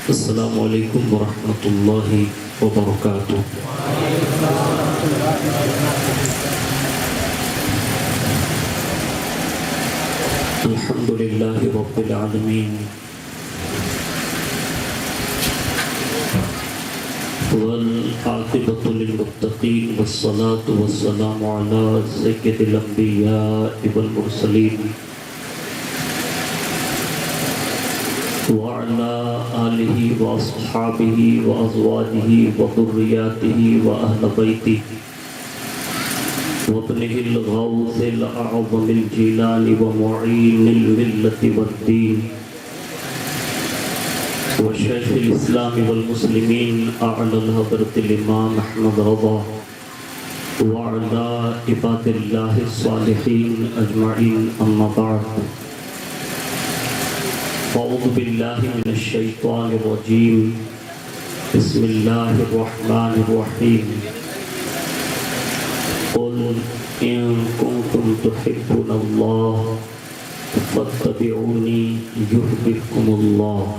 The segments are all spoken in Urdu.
السلام علیکم ورحمۃ اللہ وبرکاتہ۔ الحمد للہ رب العالمین والعاقبۃ للمتقین والصلاة والسلام علی سید الانبیاء والمرسلین وعلى آلہ واصحابہ وازواجہ وذریاتہ واہل بیتہ وابنہ الغوث الاعظم الجیلانی ومعین الملة والدین وشیخ الاسلام والمسلمین اعلی الحضرت الامام احمد رضا وعلى عباد اللہ الصالحین اجمعین اما بعد۔ اعوذ باللہ من الشیطان الرجیم، بسم اللہ الرحمن الرحیم۔ قل ان کنتم تحبون اللہ فاتبعونی یحببکم اللہ۔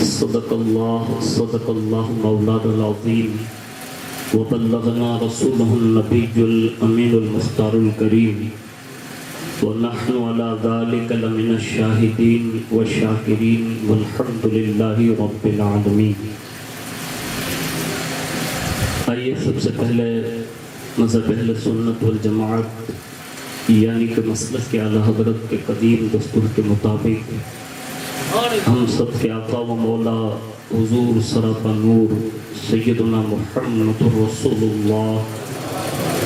صدق اللہ مولانا العظیم وبلغنا رسولہ النبی الامین المختار الکریم ونحن على ذلك لمن الشاہدین والشاکرین والحمد للہ رب العالمین۔ آئیے سب سے پہلے مذہب اہل سنت والجماعت یعنی کہ مسلک کے اعلیٰ حضرت کے قدیم دستور کے مطابق ہم سب کے آقا و مولا حضور سراپا نور سیدنا محمد رسول اللہ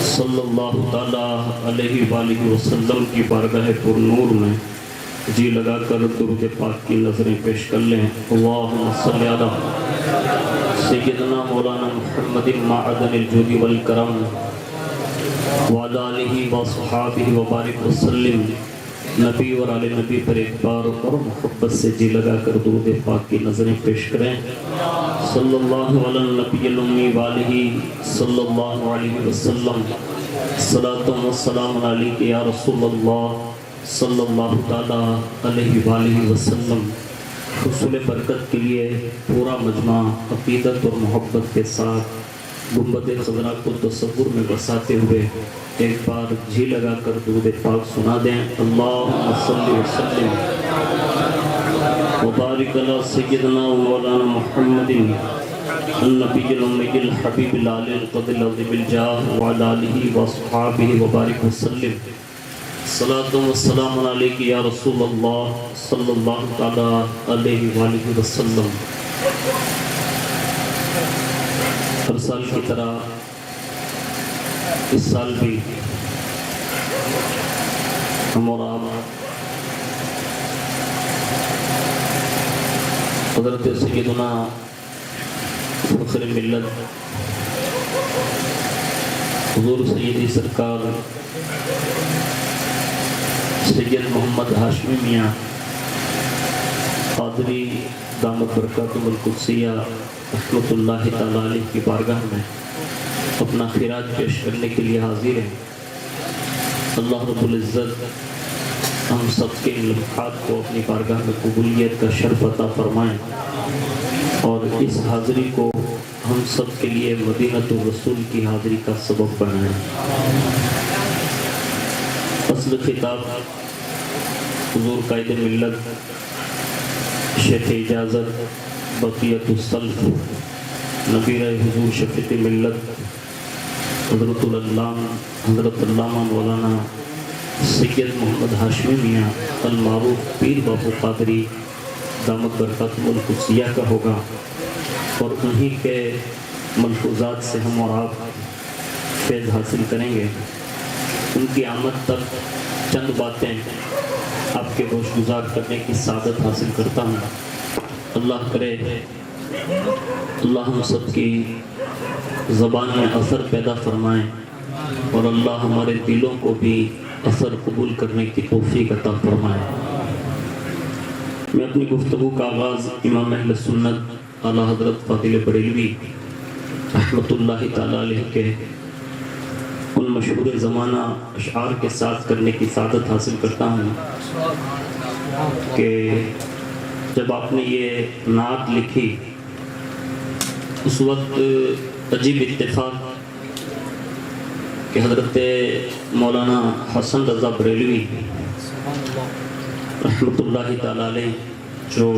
صلی اللہ تعالیٰ علیہ وآلہ وسلم کی بارگاہ پر نور میں جی لگا کر درود پاک کی نظریں پیش کر لیں۔ اللہم صلی علی سیدنا مولانا محمد معدن الجود والکرم وعلی آلہ وصحابہ وبارک وسلم۔ نبی اور آل نبی پر ایک بار اور محبت سے جی لگا کر درود پاک کی نظریں پیش کریں۔ صلی اللہ علی النبی الامی وآلہ صلی اللہ علیہ وسلم۔ صلاۃ و سلام علیک یا رسول اللہ صلی اللہ تعالیٰ علیہ وآلہ وسلم۔ حصول برکت کے لیے پورا مجمع عقیدت اور محبت کے ساتھ گنبد خضرا کو تصور میں بساتے ہوئے ایک بار جی لگا کر درود پاک سنا دیں۔ اللہم صلی وسلم وبارک علی سیدنا مولانا محمد النبی الامی الحبیب العالی القدر العظیم الجاہ وعلی آلہ واصحابہ وبارک وسلم۔ صلاۃ و سلام علیک یا رسول اللہ صلی اللہ تعالیٰ علیہ وآلہ وسلم۔ ہر سال کی طرح اس سال بھی ہم اور آپ حضرت سیدنا فخر ملت حضور سیدی سرکار سید محمد ہاشمی میاں قادری دامت برکاتہ القدسیہ رحمۃ اللہ تعالیٰ علیہ کی بارگاہ میں اپنا خراج پیش کرنے کے لیے حاضر ہیں۔ اللہ رب العزت ہم سب کے ان لمحات کو اپنی بارگاہ میں قبولیت کا شرف عطا فرمائیں اور اس حاضری کو ہم سب کے لیے مدینۃ الرسول کی حاضری کا سبب بنائیں۔ فصل خطاب حضور قائد ملت شیخ اجازت بقیت السلف نبیر حضور شفیع ملت حضرت علامہ مولانا سید محمد ہاشمی میاں المعروف پیر بابو قادری دامت برکاتہ القدسیہ کا ہوگا اور انہی کے ملفوظات سے ہم اور آپ فیض حاصل کریں گے۔ ان کی آمد تک چند باتیں آپ کے گوش گزار کرنے کی سعادت حاصل کرتا ہوں۔ اللہ کرے اللہ ہم سب کی زبان میں اثر پیدا فرمائیں اور اللہ ہمارے دلوں کو بھی اثر قبول کرنے کی توفیق عطا فرمائیں۔ میں اپنی گفتگو کا آغاز امام اہل سنت اعلیٰ حضرت فاضل بریلوی رحمۃ اللہ تعالیٰ علیہ کے ان مشہور زمانہ اشعار کے ساتھ کرنے کی سعادت حاصل کرتا ہوں کہ جب آپ نے یہ نعت لکھی اس وقت عجیب اتفاق کہ حضرت مولانا حسن رضا بریلوی رحمۃ اللہ تعالی علیہ جو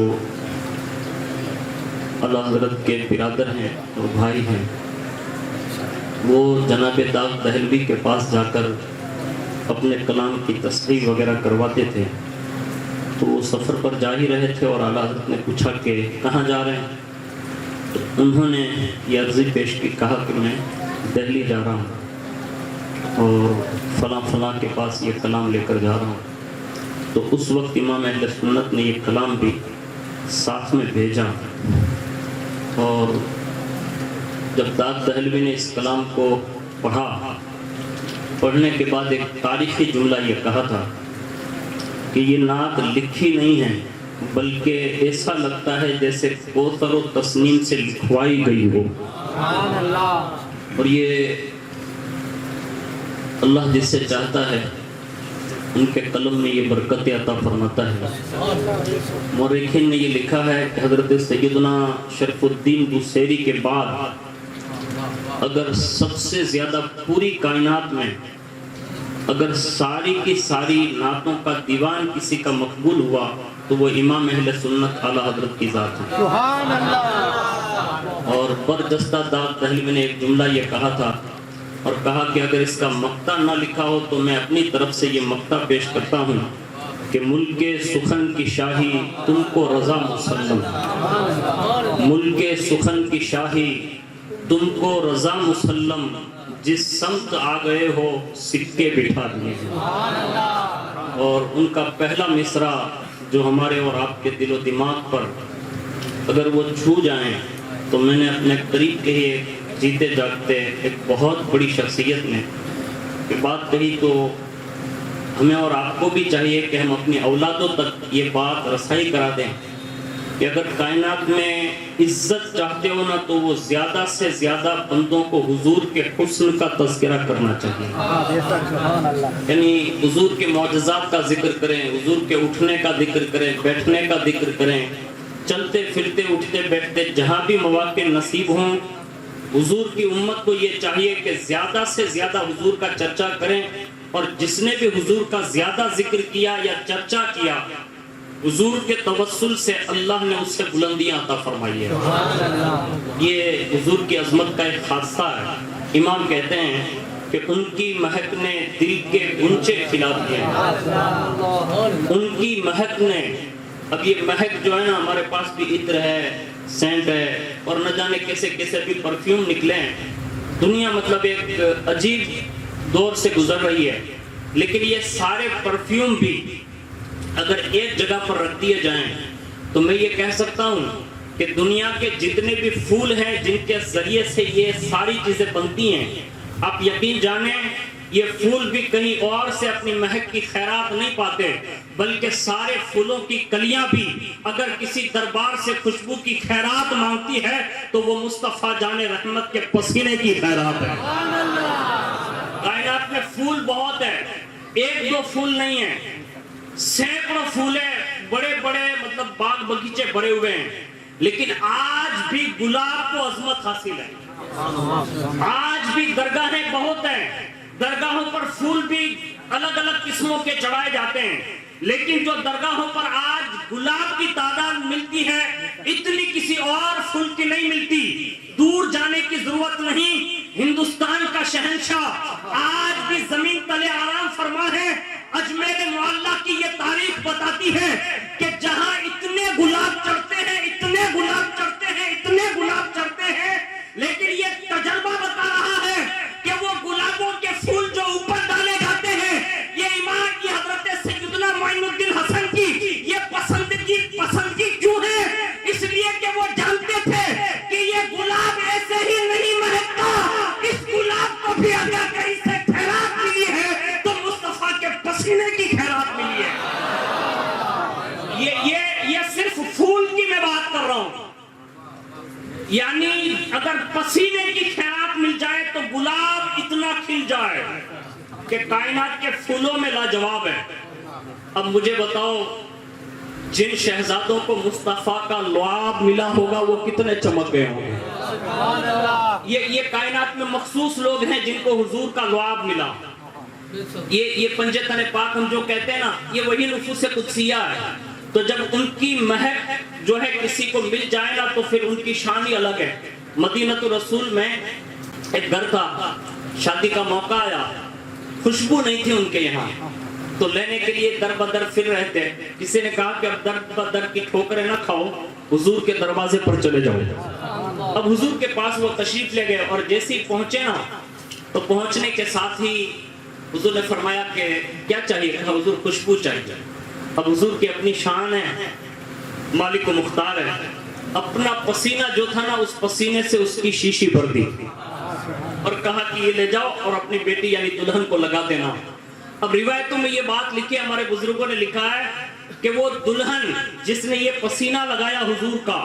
اللہ حضرت کے برادر ہیں اور بھائی ہیں، وہ جناب داغ دہلوی کے پاس جا کر اپنے کلام کی تصحیح وغیرہ کرواتے تھے. تو وہ سفر پر جا ہی رہے تھے اور اعلیٰ حضرت نے پوچھا کہ کہاں جا رہے ہیں؟ تو انہوں نے یہ عرضی پیش کی، کہا کہ میں دہلی جا رہا ہوں اور فلاں فلاں کے پاس یہ کلام لے کر جا رہا ہوں. تو اس وقت امام اہل سنت نے یہ کلام بھی ساتھ میں بھیجا، اور جب داغ دہلوی نے اس کلام کو پڑھنے کے بعد ایک تاریخی جملہ یہ کہا تھا کہ یہ نعت لکھی نہیں ہے بلکہ ایسا لگتا ہے جیسے کوثر و تسنیم سے لکھوائی گئی ہو. اور یہ اللہ جس سے چاہتا ہے ان کے قلم میں یہ برکت عطا فرماتا ہے. مورخین نے یہ لکھا ہے کہ حضرت سیدنا شرف الدین بوسیری کے بعد اگر سب سے زیادہ پوری کائنات میں اگر ساری کی ساری نعتوں کا دیوان کسی کا مقبول ہوا تو وہ امام اہل سنت اعلیٰ حضرت کی ذات ہے. سبحان اللہ. اور برجستہ داغ دہلوی نے ایک جملہ یہ کہا تھا اور کہا کہ اگر اس کا مقطع نہ لکھا ہو تو میں اپنی طرف سے یہ مقطع پیش کرتا ہوں کہ ملک سخن کی شاہی تم کو رضا مسلم، ملک سخن کی شاہی تم کو رضا مسلم، جس سمت آ گئے ہو سکے بٹھا دیے ہیں. اور ان کا پہلا مصرع جو ہمارے اور آپ کے دل و دماغ پر اگر وہ چھو جائیں تو میں نے اپنے قریب کے ہی جیتے جاگتے ایک بہت بڑی شخصیت نے یہ بات کہی، تو ہمیں اور آپ کو بھی چاہیے کہ ہم اپنی اولادوں تک یہ بات رسائی کرا دیں کہ اگر کائنات میں عزت چاہتے ہو نا تو وہ زیادہ سے زیادہ بندوں کو حضور کے حسن کا تذکرہ کرنا چاہیے. یعنی حضور کے معجزات کا ذکر کریں، حضور کے اٹھنے کا ذکر کریں، بیٹھنے کا ذکر کریں، چلتے پھرتے اٹھتے بیٹھتے جہاں بھی مواقع نصیب ہوں حضور کی امت کو یہ چاہیے کہ زیادہ سے زیادہ حضور کا چرچا کریں. اور جس نے بھی حضور کا زیادہ ذکر کیا یا چرچا کیا حضور کے توسل سے اللہ نے اس سے بلندیاں عطا فرمائی ہے. یہ حضور کی عظمت کا ایک خاصہ ہے. امام کہتے ہیں کہ ان کی مہک نے دل کے گنچے کھلا دیے، ان کی مہک نے. اب یہ مہک جو ہے نا ہمارے پاس بھی عطر ہے، سینٹ ہے اور نہ جانے کیسے کیسے بھی پرفیوم نکلے ہیں. دنیا مطلب ایک عجیب دور سے گزر رہی ہے، لیکن یہ سارے پرفیوم بھی اگر ایک جگہ پر رکھ دیے جائیں تو میں یہ کہہ سکتا ہوں کہ دنیا کے جتنے بھی پھول ہیں جن کے ذریعے سے یہ ساری چیزیں بنتی ہیں، آپ یقین جانیں یہ پھول بھی کہیں اور سے اپنی مہک کی خیرات نہیں پاتے، بلکہ سارے پھولوں کی کلیاں بھی اگر کسی دربار سے خوشبو کی خیرات مانگتی ہے تو وہ مصطفیٰ جان رحمت کے پسینے کی خیرات ہے. کائنات میں پھول بہت ہے، ایک دو پھول نہیں ہیں، سینکڑوں پھول ہیں، بڑے بڑے مطلب باغ بگیچے بھرے ہوئے ہیں، لیکن آج بھی گلاب کو عظمت حاصل ہے. آج بھی درگاہیں بہت ہیں، درگاہوں پر پھول بھی الگ الگ قسموں کے چڑھائے جاتے ہیں، لیکن جو درگاہوں پر آج گلاب کی تعداد ملتی ہے اتنی کسی اور پھول کی نہیں ملتی. دور جانے کی ضرورت نہیں، ہندوستان کا شہنشاہ آج بھی زمین تلے آرام فرما ہے. اجمیر معلیٰ کی یہ تاریخ بتاتی ہے کہ جہاں اتنے گلاب چڑھتے ہیں، اتنے گلاب چڑھتے ہیں، اتنے گلاب چڑھتے ہیں، لیکن یہ تجربہ بتا رہا ہے کہ وہ گلابوں کے پھول جو اوپر ڈالے جاتے ہیں یہ امام کی حضرت سیدنا معین الدین حسن کی یہ پسندگی کیوں ہے؟ اس لیے کہ وہ جانتے تھے کہ یہ گلاب ایسے ہی نہیں مہکتا، اس گلاب کو بھی اگر کہیں سے خیرات ملی ہے تو مصطفیٰ کے پسینے کی خیرات ملی ہے. یہ صرف پھول کی میں بات کر رہا ہوں. یعنی اگر پسینے کی خیرات مل جائے تو گلاب اتنا کھل جائے کہ کائنات کے پھولوں میں لاجواب ہے. اب مجھے بتاؤ جن شہزادوں کو مصطفیٰ کا لعاب ملا ہوگا وہ کتنے چمک گئے ہوں گے. یہ کائنات میں مخصوص لوگ ہیں جن کو حضور کا لعاب ملا. یہ پنجتن پاک ہم جو کہتے ہیں نا، یہ وہی نفوس قدسیہ ہے. تو جب ان کی مہک جو ہے کسی کو مل جائے گا تو پھر ان کی شان ہی الگ ہے. مدینہ الرسول میں ایک گھر تھا، شادی کا موقع آیا، خوشبو نہیں تھی ان کے یہاں، تو لینے کے لیے در بدر پھر رہے تھے. کسی نے کہا کہ اب در بدر کی ٹھوکریں نہ کھاؤ، حضور کے دروازے پر چلے جاؤ. اب حضور کے پاس وہ تشریف لے گئے اور جیسے ہی پہنچے نا تو پہنچنے کے ساتھ ہی حضور نے فرمایا کہ کیا چاہیے؟ کہا حضور خوشبو چاہیے. اب حضور کی اپنی شان ہے، مالک و مختار ہے. اپنا پسینہ جو تھا نا اس پسینے سے اس کی شیشی بھر دی اور کہا کہ یہ لے جاؤ اور اپنی بیٹی یعنی دلہن کو لگا دینا. اب روایتوں میں یہ بات لکھی، ہمارے بزرگوں نے لکھا ہے کہ وہ دلہن جس نے یہ پسینہ لگایا حضور کا،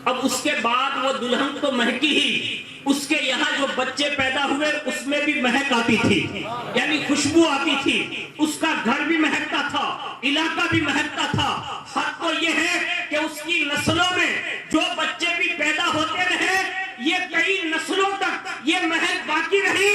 اب اس کے بعد وہ دلہن تو مہکی ہی، اس کے یہاں جو بچے پیدا ہوئے اس میں بھی مہک آتی تھی، یعنی خوشبو آتی تھی. اس کا گھر بھی مہکتا تھا، علاقہ بھی مہکتا تھا. حق تو یہ ہے کہ اس کی نسلوں میں جو بچے بھی پیدا ہوتے رہے، یہ کئی نسلوں تک یہ مہک باقی رہی.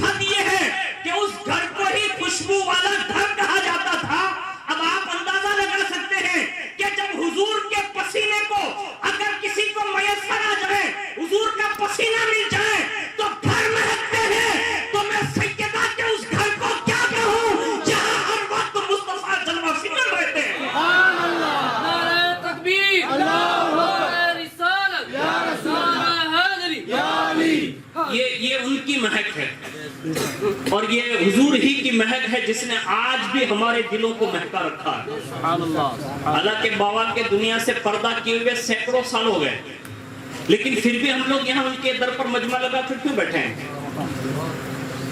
حد یہ ہے کہ اس گھر کو ہی خوشبو والا گھر کہا جاتا تھا. اب آپ اندازہ لگا سکتے ہیں کہ جب حضور کے پسینے کو اگر کسی کو میسر آ جائے، حضور کا پسینہ مل جائے تو گھر مہکتے ہیں. تو میں سیدہ کے اس گھر کو کیا کہوں جہاں ہر وقت مصطفیٰ جلوہ فکر رہتے ہیں. سبحان اللہ، نعرہ تکبیر، اللہ اکبر، رسالت یا رسول حاضری یا علی. یہ ان کی مہک ہے اور یہ حضور ہی کی مہک ہے جس نے آج بھی ہمارے دلوں کو مہکا رکھا ہے. حالانکہ بابا کے دنیا سے پردہ کیے ہوئے سینکڑوں سال ہو گئے، لیکن پھر بھی ہم لوگ یہاں ان کے در پر مجمع لگا کر کیوں بیٹھے ہیں؟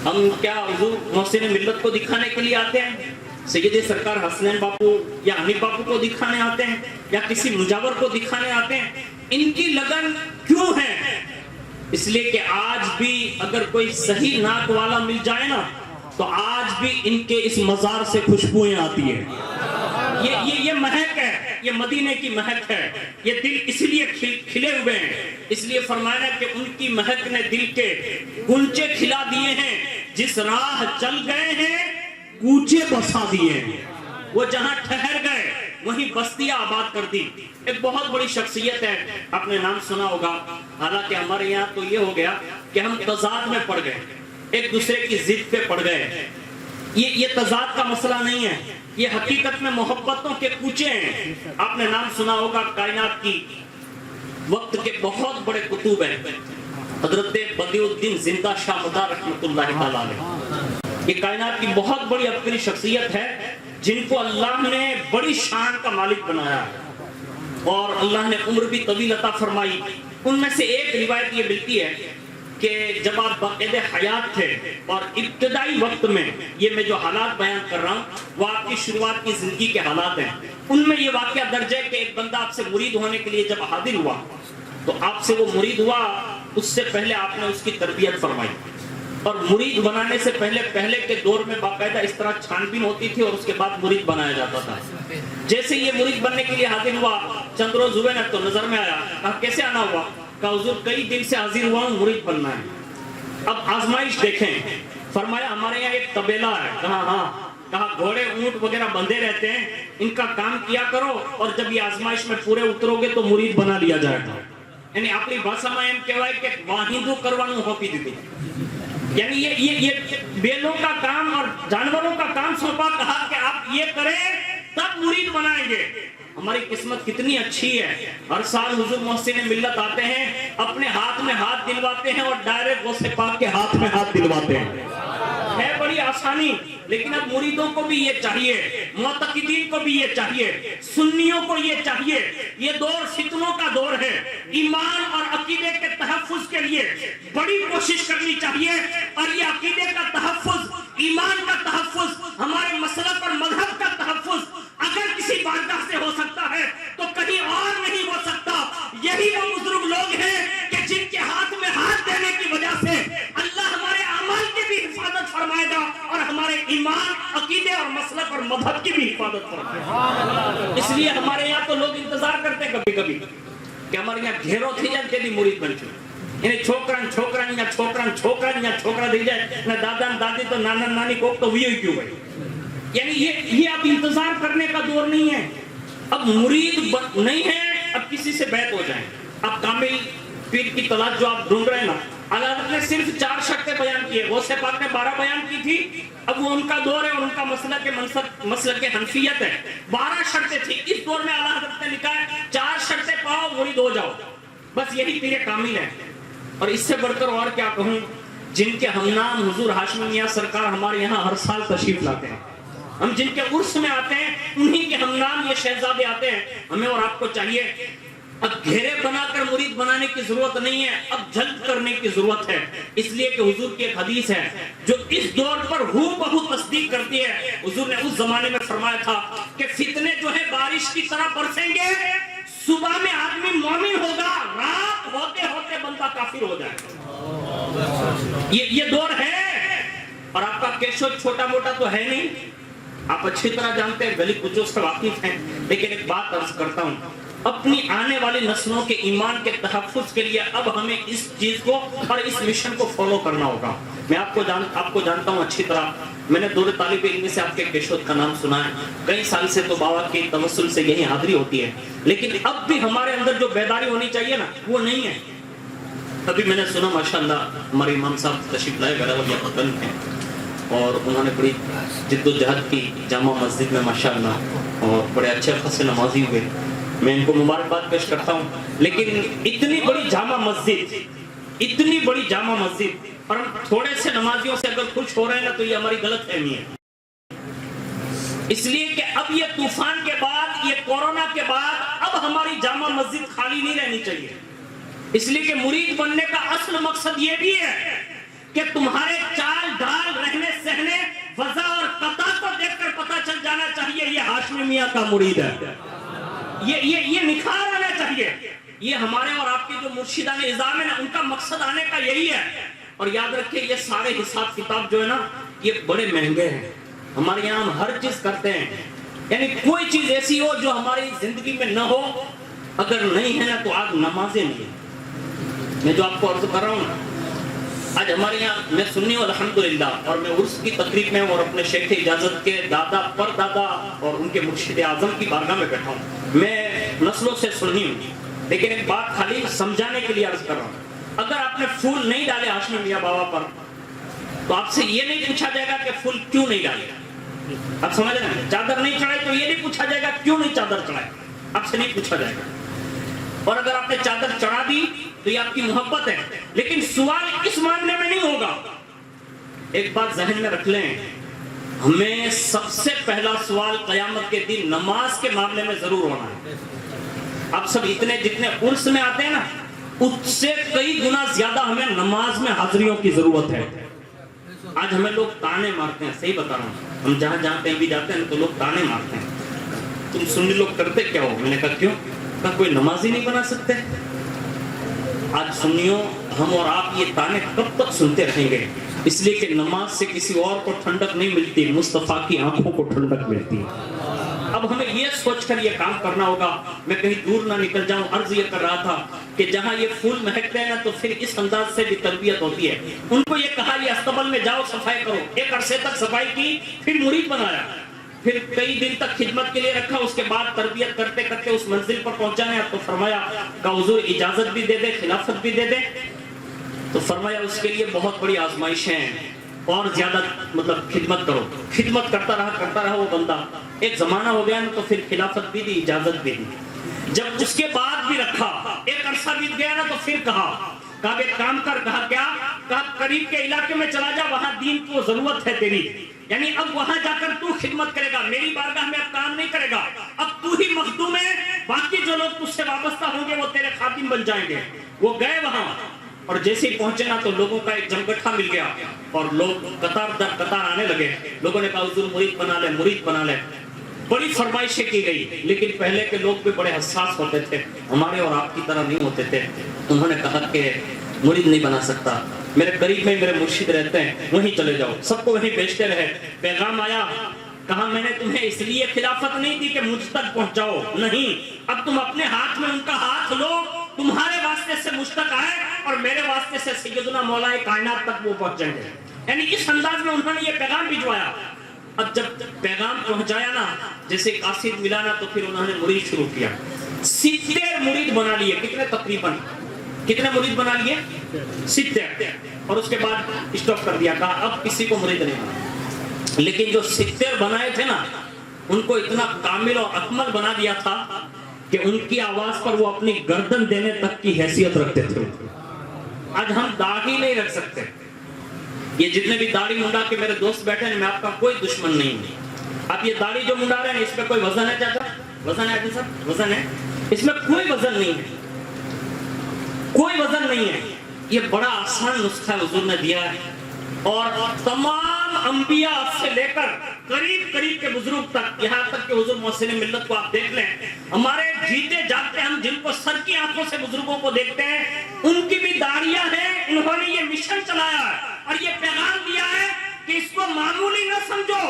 ہم کیا حضور محسن ملت کو دکھانے کے لیے آتے ہیں؟ سید سرکار حسنین باپو یا حنیف باپو کو دکھانے آتے ہیں یا کسی مجاور کو دکھانے آتے ہیں؟ ان کی لگن کیوں ہے؟ اس لیے کہ آج بھی اگر کوئی صحیح ناک والا مل جائے نا تو آج بھی ان کے اس مزار سے خوشبوئیں آتی ہیں. یہ مہک ہے، یہ مدینے کی مہک ہے. یہ دل اس لیے کھلے ہوئے ہیں، اس لیے فرمایا کہ ان کی مہک نے دل کے گنچے کھلا دیے ہیں. جس راہ چل گئے ہیں کوچے بسا دیے ہیں. وہ جہاں ٹھہر گئے وہیں بستیاں آباد کر دی. ایک بہت بڑی شخصیت ہے، آپ نے نام سنا ہوگا. حالانکہ ہمارے یہاں تو یہ ہو گیا کہ ہم تضاد میں پڑ گئے، ایک دوسرے کی ضد پہ پڑ گئے. یہ تضاد کا مسئلہ نہیں ہے، یہ حقیقت میں محبتوں کے کوچے ہیں. آپ نے نام سنا ہوگا کائنات کی وقت کے بہت بڑے کتب ہیں. حضرت بدیع الدین زندہ شاہ مدار رحمۃ اللہ تعالیٰ علیہ، یہ کائنات کی بہت بڑی عبقری شخصیت ہے جن کو اللہ نے بڑی شان کا مالک بنایا اور اللہ نے عمر بھی طویل عطا فرمائی. ان میں سے ایک روایت یہ ملتی ہے کہ جب آپ باقید حیات تھے اور ابتدائی وقت میں، یہ میں جو حالات بیان کر رہا ہوں وہ آپ کی شروعات کی زندگی کے حالات ہیں، ان میں یہ واقعہ درج ہے کہ ایک بندہ آپ سے مرید ہونے کے لیے جب حاضر ہوا تو آپ سے وہ مرید ہوا، اس سے پہلے آپ نے اس کی تربیت فرمائی. اور مرید بنانے سے پہلے کے دور میں باقاعدہ اس طرح چھان بین ہوتی تھی اور اس کے بعد مرید بنایا جاتا تھا. جیسے یہ مرید بننے کے لیے حاضر ہوا، چند روز ہوئے نا تو نظر میں آیا. کہا کیسے آنا ہوا؟ کہا حضور کئی دن سے حاضر ہوا ہوں، مرید بننا ہے. اب آزمائش دیکھیں. فرمایا ہمارے یہاں ایک طبیلہ ہے. کہا ہاں. کہا گھوڑے اونٹ وغیرہ بندھے رہتے ہیں، ان کا کام کیا کرو اور جب یہ آزمائش میں پورے اترو گے تو مرید بنا لیا جائے گا. یعنی اپنی بھاشا میں ایم کہوائے کہ واہندو کروانا ہو پی دیتی، یعنی یہ بیلوں کا کام اور جانوروں کا کام سونپا. کہا کہ آپ یہ کریں تب مرید بنائیں گے. ہماری قسمت کتنی اچھی ہے، ہر سال حضور محسن ملت آتے ہیں، اپنے ہاتھ میں ہاتھ دلواتے ہیں اور ڈائریکٹ غوث پاک کے ہاتھ میں ہاتھ دلواتے ہیں. ہے بڑی آسانی، لیکن اب مریدوں کو بھی یہ چاہیے، معتقدین کو بھی یہ چاہیے، سنیوں کو یہ چاہیے. یہ دور فتنوں کا دور ہے. ایمان اور عقیدے کے تحفظ کے لیے بڑی کوشش کرنی چاہیے. اور یہ عقیدے کا تحفظ، ایمان کا تحفظ، ہمارے مسلک اور مذہب کا تحفظ اگر کسی بارگاہ سے ہو سکتا ہے تو کہیں اور نہیں ہو سکتا. یہی وہ بزرگ لوگ ہیں کہ جن کے ہاتھ میں ہاتھ دینے کی وجہ سے اللہ ہمارے اعمال کی بھی حفاظت فرمائے گا اور ہمارے ایمان، عقیدے اور مسلک اور مذہب کی بھی حفاظت فرمائے. اس لیے ہمارے یہاں تو لوگ انتظار کرتے ہیں کبھی کبھی کہ ہمارے یہاں گھیرو تھی جائے تیری مرید بن چکے انہیں چھوکرا دی جائے نہ دادا دادی تو نانا نانی کو تو وہی کیوں بھائی. یعنی یہ اب انتظار کرنے کا دور نہیں ہے. اب مرید نہیں ہے, اب کسی سے بیعت ہو جائیں. اب کامل پیر کی تلاش جو آپ ڈھونڈ رہے ہیں نا, اللہ حضرت نے صرف 4 شرطیں بیان کی ہے, غوث پاک نے 12 بیان کی تھی. اب وہ ان کا دور ہے اور ان کا مسلک حنفیت ہے. 12 شرطیں تھی. اس دور میں اللہ حضرت نے لکھا ہے 4 شرطیں پاؤ مرید ہو جاؤ. بس یہی پیر کامل ہے. اور اس سے بڑھ کر اور کیا کہوں, جن کے ہم نام حضور ہاشمی میاں سرکار ہمارے یہاں ہر سال تشریف لاتے ہیں, ہم جن کے عرس میں آتے ہیں انہی کے ہم نام یہ شہزادے آتے ہیں. ہمیں اور آپ کو چاہیے اب گھیرے بنا کر مرید بنانے کی ضرورت نہیں ہے, اب جلد کرنے کی ضرورت ہے. اس لیے کہ حضور کی ایک حدیث ہے جو اس دور پر ہو بہو تصدیق کرتی ہے. حضور نے اس زمانے میں فرمایا تھا کہ فتنے جو ہے بارش کی طرح برسیں گے. صبح میں آدمی مومن ہوگا, رات ہوتے ہوتے بندہ کافر ہو جائے گا. یہ دور ہے. اور آپ کا کیشو چھوٹا موٹا تو ہے نہیں, آپ اچھی طرح جانتے ہیں, گلی کچوں سے واقف ہیں. لیکن ایک بات عرض کرتا ہوں, اپنی آنے والی نسلوں کے ایمان کے تحفظ کے لیے اب ہمیں اس چیز کو اور اس مشن کو فالو کرنا ہوگا. میں آپ کو جانتا ہوں اچھی طرح. میں نے دور طالب علم سے آپ کے کیشوت کا نام سنا ہے. کئی سال سے تو بابا کے توسل سے یہی حاضری ہوتی ہے, لیکن اب بھی ہمارے اندر جو بیداری ہونی چاہیے نا وہ نہیں ہے. ابھی میں نے سنا ماشاءاللہ ہمارے امام صاحب تشریف لائے گھراولیہ پتن ہیں اور انہوں نے بڑی جد و جہد کی جامع مسجد میں ماشاءاللہ, اور بڑے اچھے خاصے نمازی ہوئے. میں ان کو مبارکباد پیش کرتا ہوں. لیکن اتنی بڑی جامع مسجد اور ہم تھوڑے سے نمازیوں سے اگر خوش ہو رہے ہیں نا تو یہ ہماری غلط فہمی ہے. اس لیے کہ اب یہ طوفان کے بعد, یہ کورونا کے بعد اب ہماری جامع مسجد خالی نہیں رہنی چاہیے. اس لیے کہ مرید بننے کا اصل مقصد یہ بھی ہے کہ تمہارے چال ڈال رہنے سہنے وضع اور قطع کو دیکھ کر پتہ چل جانا چاہیے یہ ہاشمی میاں کا مرید ہے. یہ نکھار آنا چاہیے. یہ ہمارے اور آپ کے جو مرشدان نظام ہے نا ان کا مقصد آنے کا یہی ہے. اور یاد رکھیں یہ سارے حساب کتاب جو ہے نا یہ بڑے مہنگے ہیں. ہمارے یہاں ہم ہر چیز کرتے ہیں, یعنی کوئی چیز ایسی ہو جو ہماری زندگی میں نہ ہو, اگر نہیں ہے نا تو آج نمازیں نہیں ہیں. میں جو آپ کو عرض کر رہا ہوں نا, آج ہمارے یہاں میں سنی ہوں الحمدللہ, اور میں عرس کی تقریب میں اور اپنے شیخ اجازت کے دادا پر دادا اور ان کے مرشد اعظم کی بارگاہ میں بیٹھا ہوں. میں نسلوں سے سنی ہوں, لیکن ایک بات خالی سمجھانے کے لیے عرض کر رہا ہوں. اگر آپ نے پھول نہیں ڈالے ہاشمی میاں بابا پر تو آپ سے یہ نہیں پوچھا جائے گا کہ پھول کیوں نہیں ڈالے. آپ سمجھ رہے ہیں, چادر نہیں چڑھائی تو یہ نہیں پوچھا جائے گا کیوں نہیں چادر چڑھائی, آپ سے نہیں پوچھا جائے گا. اور اگر آپ نے چادر چڑھا دی تو یہ آپ کی محبت ہے, لیکن سوال اس معاملے میں نہیں ہوگا. ایک بات ذہن میں رکھ لیں, ہمیں سب سے پہلا سوال قیامت کے دن نماز کے معاملے میں ضرور ہونا ہے. آپ سب جتنے عرس میں آتے ہیں نا اس سے کئی گنا زیادہ ہمیں نماز میں حاضریوں کی ضرورت ہے. آج ہمیں لوگ تانے مارتے ہیں, صحیح بتا رہا ہوں, ہم جہاں کہیں بھی جاتے ہیں تو لوگ تانے مارتے ہیں, تم سنی لوگ کرتے کیا ہو. میں نے کہا کیوں, کہا کوئی نماز ہی نہیں بنا سکتے. آج سنیوں ہم اور آپ یہ تانے کب تک سنتے رہیں گے, اس لیے کہ نماز سے کسی اور کو ٹھنڈک نہیں ملتی, مصطفیٰ کی آنکھوں کو ٹھنڈک ملتی ہے. اب ہمیں یہ سوچ کر یہ کام کرنا ہوگا. میں کہیں دور نہ نکل جاؤں, عرض یہ کر رہا تھا کہ جہاں یہ پھول مہکتے ہیں نا تو پھر اس انداز سے بھی تربیت ہوتی ہے. ان کو یہ کہا یہ استقبال میں جاؤ صفائی کرو, ایک عرصے تک صفائی کی, پھر مرید بنایا, پھر کئی دن تک خدمت کے لیے رکھا, اس کے بعد تربیت کرتے کرتے اس منزل پر پہنچانے تو فرمایا کہ حضور اجازت بھی دے دے, خلافت بھی دے دے. تو فرمایا اس کے لیے بہت بڑی آزمائشیں ہیں, اور زیادہ خدمت کرو. خدمت کرتا رہا وہ بندہ. ایک زمانہ ہو گیا نا تو پھر خلافت بھی دی, اجازت بھی دی. جب اس کے بعد بھی رکھا, ایک عرصہ بیت گیا نا تو پھر کہا ایک کام کر. کہا کیا, کہا قریب کے علاقے میں چلا جا, وہاں دین کو ضرورت ہے تیری. یعنی اب وہاں جا کر تو خدمت کرے گا, میری بارگاہ میں اب کام نہیں کرے گا. اب تو ہی مخدوم ہے, باقی جو لوگ تجھ سے وابستہ ہوں گے وہ تیرے خادم بن جائیں گے. وہ گئے وہاں, اور جیسے ہی پہنچے نا تو لوگوں کا ایک جمگٹھا مل گیا, اور لوگ قطار در قطار آنے لگے. لوگوں نے کہا حضور مرید بنا لے, مرید بنا لے. بڑی فرمائشیں کی گئی, لیکن پہلے کے لوگ بھی بڑے حساس ہوتے تھے, ہمارے اور آپ کی طرح نہیں ہوتے تھے. انہوں نے کہا کہ مرید نہیں بنا سکتا, میرے قریب میں میرے مرشد رہتے ہیں, وہیں چلے جاؤ. سب کو وہیں بیچتے رہے. پیغام آیا کہا میں نے تمہیں اس لیے خلافت نہیں دی کہ مجھ تک پہنچاؤ، نہیں، اب تم اپنے ہاتھ میں ان کا ہاتھ لو، تمہارے واسطے سے مجھ تک آئے اور میرے واسطے سے سیدنا مولا کائنات تک وہ پہنچیں گے۔ یعنی اس انداز میں انہوں نے یہ پیغام بھجوایا۔ اب جب پیغام پہنچایا نا، جیسے قاصد ملا نا، تو پھر انہوں نے مرید شروع کیا۔ 70 مرید بنا لیے، کتنے تقریباً، کتنے مرید بنا لیے؟ 70۔ اور اس کے بعد اسٹاپ کر دیا، کہا اب کسی کو مرید نہیں بنا۔ لیکن جو 70 بنائے تھے نا، ان کو اتنا کامل اور اکمل بنا دیا تھا کہ ان کی آواز پر وہ اپنی گردن دینے تک کی حیثیت رکھتے تھے۔ آج ہم داڑھی نہیں رکھ سکتے۔ یہ جتنے بھی داڑھی منڈا کے میرے دوست بیٹھے ہیں، میں آپ کا کوئی دشمن نہیں ہوں۔ آپ یہ داڑھی جو منڈا رہے ہیں، اس پہ کوئی وزن ہے چاچا؟ وزن ہے عادل صاحب؟ وزن ہے؟ اس میں کوئی وزن نہیں ہے، کوئی وزن نہیں ہے۔ یہ بڑا آسان نسخہ حضور نے دیا ہے، اور تمام انبیاء سے لے کر قریب کے بزرگ تک، یہاں تک کہ حضور محسن ملت کو آپ دیکھ لیں، ہمارے جیتے جاگتے ہم جن کو سر کی آنکھوں سے بزرگوں کو دیکھتے ہیں، ان کی بھی داڑیاں ہیں۔ انہوں نے یہ مشن چلایا ہے اور یہ پیغام دیا ہے کہ اس کو معمولی نہ سمجھو،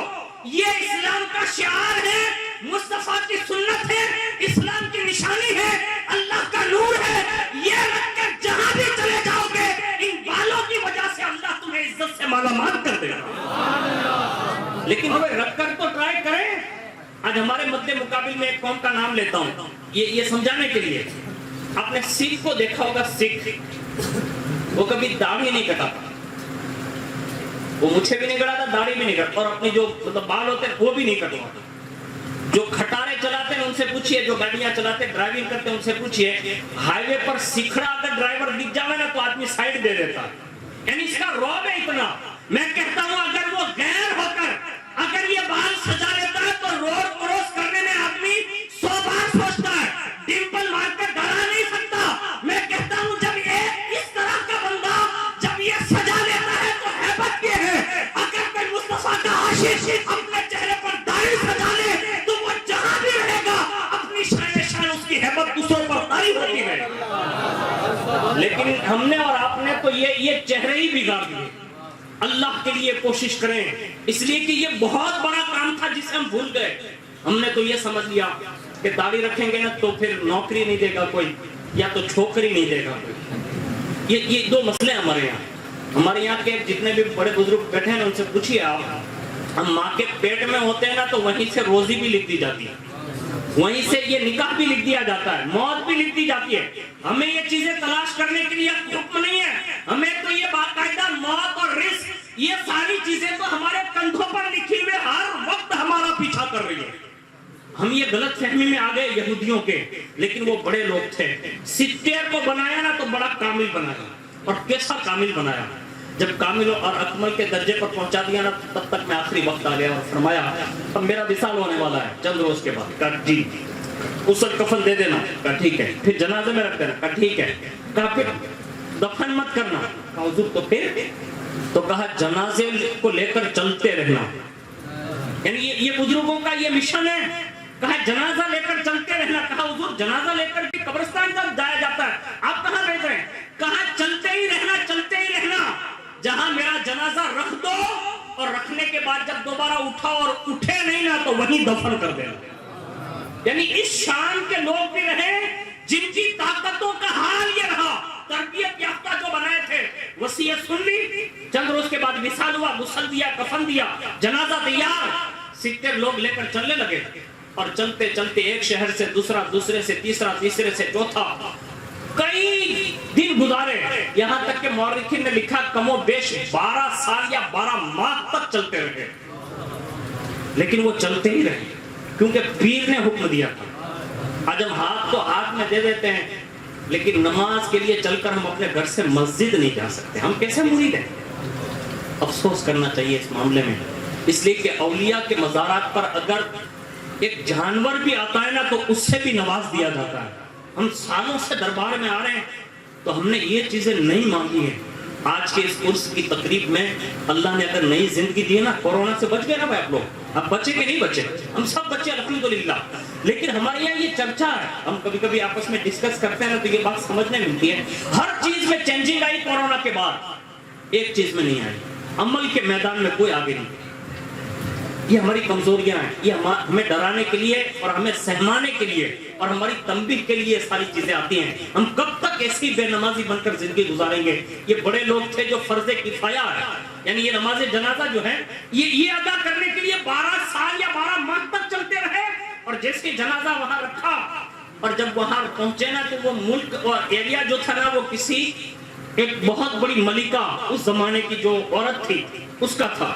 یہ اسلام کا شعار ہے، مصطفیٰ کی سنت ہے، اسلام کی نشانی ہے، اللہ کا نور ہے۔ یہ رکھ کر جہاں بھی چلے جاؤ گے، ان بالوں کی وجہ سے اللہ تمہیں عزت سے مالا مال کر دے گا۔ لیکن ہمیں رکھ کر تو ٹرائی کریں۔ آج ہمارے مد مقابل میں ایک قوم کا نام لیتا ہوں، یہ سمجھانے کے لیے۔ آپ نے سکھ کو دیکھا ہوگا، سکھ وہ کبھی داڑھی نہیں کٹاتا، وہ مجھے بھی نہیں کٹاتا، داڑھی بھی نہیں کٹاتا، اور اپنی جو بال ہوتے ہیں وہ بھی نہیں کٹواتا۔ جو کھٹارے چلاتے ہیں ان سے پوچھئے، جو گاڑیاں چلاتے ڈرائیونگ کرتے ہیں ان سے پوچھئے، ہائی وے پر سکھڑا اگر ڈرائیور دکھ جاوے نا تو آدمی سائیڈ دے دیتا ہے۔ یعنی اس کا رعب ہے اتنا۔ میں کہتا ہوں اگر وہ غیر ہو کر اگر یہ بال سجا لیتا ہے تو روڈ کراس کرنے میں آدمی 100 بار سوچتا ہے، ڈمپل مار کر ڈرا نہیں سکتا۔ میں کہتا ہوں جب ایک اس طرح کا بندہ جب یہ سجا لیتا ہے تو ہیبت یہ ہے، اگر کوئی مصطفیٰ کا عاشق اپنے چہرے پر داڑھی سجا لے تو وہ جہاں بھی رہے گا اپنی شان اس کی ہیبت دوسروں پر طاری ہوتی رہے گی۔ لیکن ہم نے اور آپ نے تو یہ چہرے ہی بگاڑ دیے۔ اللہ کے لیے کوشش کریں، اس لیے کہ یہ بہت بڑا کام تھا جسے ہم بھول گئے۔ ہم نے تو یہ سمجھ لیا کہ داڑھی رکھیں گے نا تو پھر نوکری نہیں دے گا کوئی، یا تو چھوکری نہیں دے گا کوئی۔ یہ دو مسئلے ہمارے یہاں کے جتنے بھی بڑے بزرگ بیٹھے ہیں ان سے پوچھیے آپ، ہم ماں کے پیٹ میں ہوتے ہیں نا تو وہیں سے روزی بھی لکھ دی جاتی ہے، وہیں سے یہ نکاح بھی لکھ دیا جاتا ہے، موت بھی لکھ دی جاتی ہے۔ ہمیں یہ چیزیں تلاش کرنے کے لیے حکم نہیں ہے، ہمیں تو یہ باقاعدہ موت اور رزق، یہ ساری چیزیں تو ہمارے کندھوں پر لکھی ہوئے ہر وقت ہمارا پیچھا کر رہی ہے۔ ہم یہ غلط فہمی میں آ گئے یہودیوں کے، لیکن وہ بڑے لوگ تھے۔ 70 کو بنایا نا تو بڑا کامل بنایا، اور کیسا کامل بنایا۔ جب کامل اور اکمل کے درجے پر پہنچا دیا نا تب تک میں آخری وقت آ گیا اور فرمایا اب میرا وصال ہونے والا ہے چند روز کے بعد۔ کہا جی غسل کفن دے دینا، کہا ٹھیک ہے، پھر جنازے میں رکھ دینا، کہا ٹھیک ہے، کہا پھر دفن مت کرنا، کہا حضور تو پھر، تو کہا جنازے کو لے کر چلتے رہنا۔ یعنی یہ بزرگوں کا یہ مشن ہے۔ کہا جنازہ لے کر چلتے رہنا، کہا حضور جنازہ لے کر بھی قبرستان تک جایا جاتا ہے، آپ کہاں بھیج رہے ہیں؟ کہا چلتے ہی رہنا، چلتے ہی رہنا، جہاں میرا جنازہ رکھ دو اور رکھنے کے بعد جب دوبارہ اٹھا اور اٹھے نہیں نا تو وہیں دفن کر دینا۔ یعنی اس شان کے لوگ بھی رہے جن کی طاقتوں کا حال یہ رہا، تربیت یافتہ جو بنائے تھے، وصیت سن لی، چند روز کے بعد وصال ہوا، غسل دیا، کفن دیا، جنازہ تیار، 70 لوگ لے کر چلنے لگے، اور چلتے چلتے ایک شہر سے دوسرا، دوسرے سے تیسرا، تیسرے سے چوتھا، کئی دن گزارے، یہاں تک کہ مورخین نے لکھا کم و بیش 12 سال یا 12 ماہ تک چلتے رہے، لیکن وہ چلتے ہی رہے کیونکہ پیر نے حکم دیا تھا۔ آج ہم ہاتھ تو ہاتھ میں دے دیتے ہیں، لیکن نماز کے لیے چل کر ہم اپنے گھر سے مسجد نہیں جا سکتے، ہم کیسے مرید ہیں؟ افسوس کرنا چاہیے اس معاملے میں، اس لیے کہ اولیاء کے مزارات پر اگر ایک جانور بھی آتا ہے نا تو اس سے بھی نواز دیا جاتا ہے۔ ہم سالوں سے دربار میں آ رہے ہیں تو ہم نے یہ چیزیں نہیں مانگی ہیں۔ آج کے اس عرس کی تقریب میں اللہ نے اگر نئی زندگی دی ہے نا، کورونا سے بچ گئے نا بھائی آپ لوگ، اب بچے کہ نہیں بچے؟ ہم سب بچے الحمدللہ، لیکن ہمارے یہاں یہ چرچا ہے، ہم کبھی کبھی آپس میں ڈسکس کرتے ہیں نا تو یہ بات سمجھنے ملتی ہے، ہر چیز میں چینجنگ آئی کورونا کے بعد، ایک چیز میں نہیں آئی، عمل کے میدان میں کوئی آگے نہیں۔ یہ ہماری کمزوریاں ہیں، یہ ہمیں ڈرانے کے لیے اور ہمیں سہمانے کے لیے اور ہماری تنبیہ کے لیے ساری چیزیں آتی ہیں. ہم کب تک ایسی بے نمازی بن کر زندگی گزاریں گے؟ یہ بڑے لوگ تھے جو فرض کفایہ ہے، یعنی یہ نماز جنازہ جو ہے یہ ادا کرنے کے لیے 12 سال یا 12 ماہ تک چلتے رہے. اور جیسے جنازہ وہاں رکھا اور جب وہاں پہنچے نا تو وہ ملک اور ایریا جو تھا نا وہ کسی ایک بہت بڑی ملکہ اس زمانے کی جو عورت تھی اس کا تھا.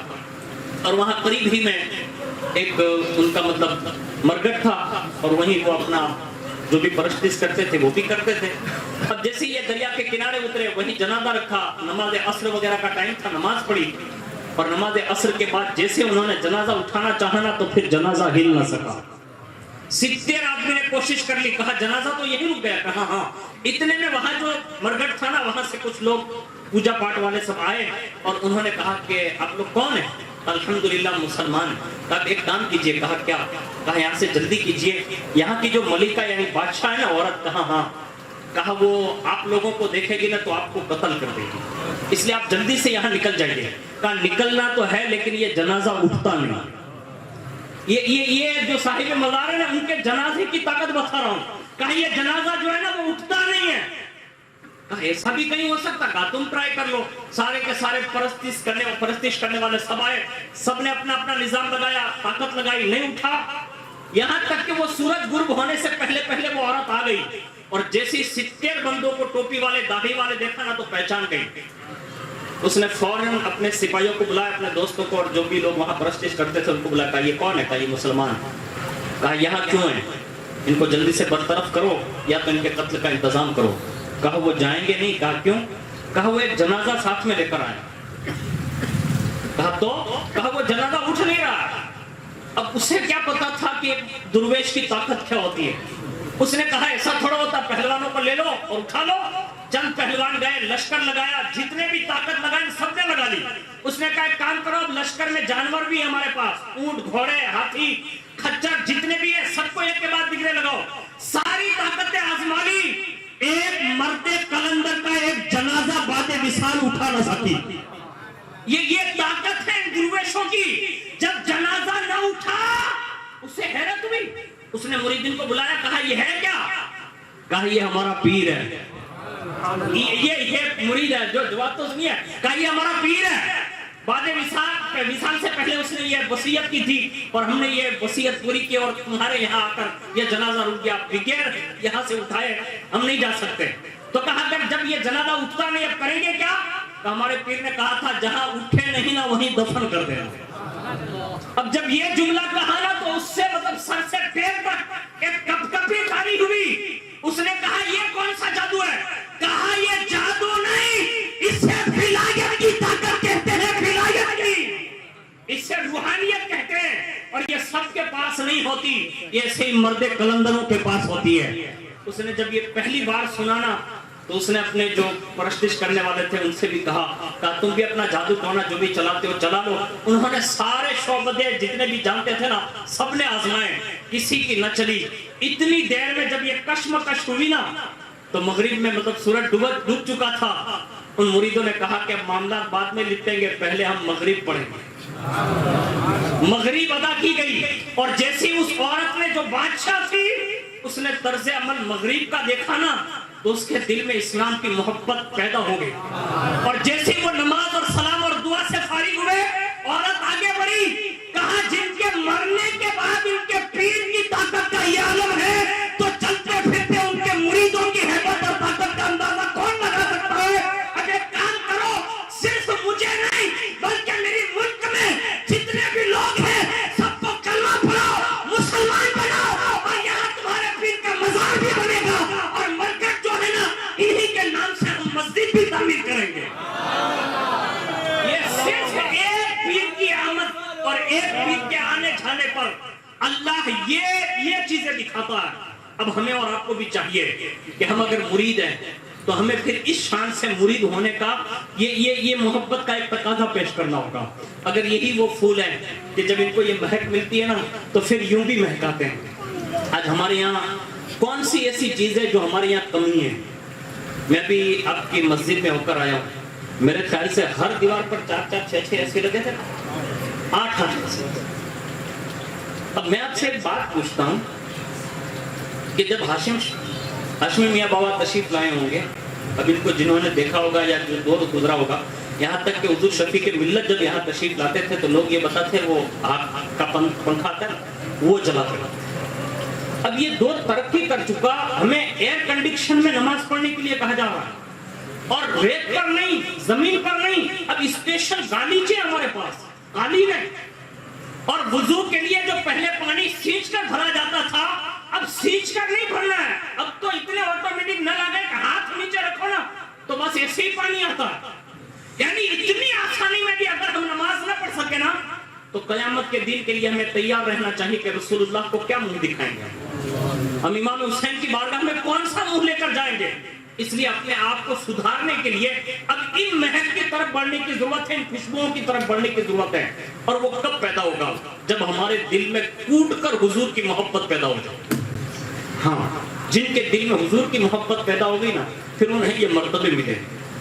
اور وہاں قریب ہی میں ایک ان کا مطلب مرگٹ تھا اور وہیں وہ اپنا جو بھی پرستش کرتے تھے وہ بھی کرتے تھے. اب جیسے یہ دریا کے کنارے اترے وہیں جنازہ رکھا، نماز عصر وغیرہ کا ٹائم تھا، نماز پڑھی اور نماز عصر کے بعد جیسے انہوں نے جنازہ اٹھانا چاہا نا تو پھر جنازہ ہل نہ سکا. 70 آدمی نے کوشش کر لی، کہا جنازہ تو یہی رک گیا. کہا ہاں. اتنے میں وہاں جو مرگٹ تھا نا وہاں سے کچھ لوگ پوجا پاٹ والے سب آئے اور انہوں نے کہا کہ آپ لوگ کون ہیں؟ الحمدللہ مسلمان. کہا ایک کام کیجئے. کہا کیا؟ کہا یہاں سے جلدی کیجئے، یہاں کی جو ملکہ یعنی بادشاہ ہے نا عورت. کہا ہاں. کہا وہ آپ لوگوں کو دیکھے گی نا تو آپ کو قتل کر دے گی، اس لیے آپ جلدی سے یہاں نکل جائیے. کہا نکلنا تو ہے لیکن یہ جنازہ اٹھتا نہیں. یہ جو صاحب مزار ہے نا ان کے جنازے کی طاقت بتا رہا ہوں. کہا یہ جنازہ جو ہے نا وہ اٹھتا نہیں ہے. کہا ایسا بھی کہیں ہو سکتا؟ کہا تم ٹرائی کر لو. سارے کے سارے پرستش کرنے والے سب آئے، سب نے اپنا اپنا نظام لگایا، طاقت لگائی، نہیں اٹھا. یہاں تک کہ وہ سورج غروب ہونے سے پہلے وہ عورت آ گئی اور جیسی 70 بندوں کو ٹوپی والے داڑھی والے دیکھا نا تو پہچان گئی. اس نے فوراً اپنے سپاہیوں کو بلایا، اپنے دوستوں کو اور جو بھی لوگ وہاں پرستش کرتے تھے ان کو بلایا. کہا یہ کون ہے؟ کہا یہ مسلمان. کہا یہاں کیوں ہیں؟ ان کو جلدی سے برطرف کرو یا تو ان کے قتل کا انتظام کرو. کہا وہ جائیں گے نہیں. کہا کیوں؟ کہا وہ ایک جنازہ ساتھ میں لے کر آئے. کہا تو؟ کہا وہ جنازہ اٹھ نہیں رہا. اب اسے کیا پتا تھا کہ درویش کی طاقت کیا ہوتی ہے. اس نے کہا ایسا تھوڑا ہوتا، پہلوانوں کو لے لو اور اٹھا لو. چند پہلوان گئے، لشکر لگایا، جتنے بھی طاقت لگائیں سب نے لگا لی. اس نے کہا ایک کام کرو، لشکر میں جانور بھی ہمارے پاس، اونٹ، گھوڑے، ہاتھی، کھچر جتنے بھی ہیں سب کو ایک کے بعد بگڑے لگاؤ. ساری طاقتیں آزما لی، ایک مرد قلندر کا ایک جنازہ بعد وصال اٹھا نہ سکی. یہ طاقت ہے درویشوں کی. جب جنازہ نہ اٹھا اسے حیرت ہوئی. اس نے مریدین کو بلایا، کہا یہ ہے کیا؟ کہا یہ ہمارا پیر ہے. یہ مرید ہے جو جواب تو سنیے. کہا یہ ہمارا پیر ہے. بعد وصال سے پہلے اس نے یہ وصیت کی تھی اور ہم نے یہ وصیت پوری کی اور تمہارے یہاں آ کر یہ جنازہ رک گیا، بغیر یہاں سے اٹھائے ہم نہیں جا سکتے. تو کہا جب یہ جنازہ اٹھتا نہیں اب کریں گے کیا؟ تو ہمارے پیر نے کہا تھا جہاں اٹھے نہیں نا وہیں دفن کر دینا. اب جب یہ جملہ کہا نا تو اس سے مطلب سر سے پیر تک ایک کپکپی جاری ہوئی. اس نے کہا یہ کون سا جادو ہے؟ کہا یہ جادو نہیں، اسے فلایت کی طاقت کہتے ہیں. فلایت کی، اسے روحانیت کہتے ہیں. اور یہ سب کے پاس نہیں ہوتی، یہ ایسے مرد قلندروں کے پاس ہوتی ہے. اس نے جب یہ پہلی بار سنا نا تو اس نے اپنے جو پرستش کرنے والے تھے ان سے بھی کہا تم بھی اپنا جادو ٹونا جو بھی چلاتے ہو چلا لو. انہوں نے سارے شعبدے جتنے بھی جانتے تھے نا سب نے آزمائے، کسی کی نہ چلی. اتنی دیر میں جب یہ کشمکش ہوئی نا تو مغرب میں مطلب سورج ڈوب چکا تھا. ان مریدوں نے کہا کہ معاملات بعد میں لپٹیں گے، پہلے ہم مغرب پڑھیں گے. مغرب ادا کی گئی اور جیسی اس عورت نے جو بادشاہ تھی اس نے طرز عمل مغرب کا دیکھا نا تو اس کے دل میں اسلام کی محبت پیدا ہو گئی. اور جیسے وہ نماز اور سلام اور دعا سے فارغ ہوئے عورت آگے بڑھی. کہا جن کے مرنے کے بعد ان کے پیر کی طاقت کا یہ عالم ہے تو چلتے پھرتے ان کے مریدوں کی ہیبت اور طاقت کا اندازہ کون لگا سکتا ہے؟ اب ایک کام کرو، صرف مجھے نہیں بلکہ میری ملک میں جتنے بھی لوگ ہیں سب کو کلمہ پڑھاؤ، مسلمان بناؤ اور یہاں تمہارے پیر کا مزار بھی بنے گا اور مرکز جو ہے نا انہی کے نام سے ہم مسجد بھی تعمیر کریں گے. یہ صرف ایک پیر کی آمد اور ایک پیر کے آنے جانے پر اللہ یہ چیزیں دکھاتا ہے. اب ہمیں اور آپ کو بھی چاہیے کہ ہم اگر مرید ہیں تو ہمیں پھر اس شان سے مرید ہونے کا یہ محبت کا ایک تقاضا پیش کرنا ہوگا. اگر یہی وہ پھول ہیں کہ جب ان کو یہ مہک ملتی ہے نا تو پھر یوں بھی مہکاتے ہیں. آج ہمارے یہاں کون سی ایسی چیز ہے جو ہمارے یہاں کمی ہے؟ میں بھی آپ کی مسجد میں ہو کر آیا ہوں، میرے خیال سے ہر دیوار پر 4-4 6-6 ایسے لگے تھے، 8-8 ایسے. اب میں آپ سے ایک بات پوچھتا ہوں کہ جب ہاشمی میاں بابا تشریف لائے ہوں گے، اب ان کو جنہوں نے دیکھا ہوگا یا جو دور گزرا ہوگا، یہاں تک کہ حضور شفیع ملت جب یہاں تشریف لاتے تھے تو لوگ یہ بتاتے وہ آگ کا پنکھا تھا وہ جلاتے تھے۔ اب یہ دور ترقی کر چکا، ہمیں ایئر کنڈیشن میں نماز پڑھنے کے لیے کہا جا رہا ہے، اور ریت پر نہیں، زمین پر نہیں، اب اسپیشل گالیچے ہمارے پاس، قالین ہے۔ اور وضو کے لیے جو پہلے پانی سینچ کر بھرا جاتا تھا، اب سینچ کر نہیں بھرنا ہے، اب تو اتنے آٹومیٹک نل آ گئے کہ ہاتھ نیچے رکھو نا تو بس ایسے ہی پانی آتا ہے۔ یعنی اتنی آسانی میں بھی اگر ہم نماز نہ پڑھ سکے نا تو قیامت کے دن کے لیے ہمیں تیار رہنا چاہیے کہ رسول اللہ کو کیا منہ دکھائیں گے، ہم امام حسین کی بارگاہ میں کون سا منہ لے کر جائیں گے۔ اس لیے اپنے آپ کو سدھارنے کے لیے اب ان محل کی طرف بڑھنے کی ضرورت ہے، ان خوشبوؤں کی طرف بڑھنے کی ضرورت ہے۔ اور وہ کب پیدا ہوگا؟ جب ہمارے دل میں کوٹ کر حضور کی محبت پیدا ہو جائے۔ ہاں، جن کے دل میں حضور کی محبت پیدا ہوگی نا، پھر انہیں یہ مرتبے ملے۔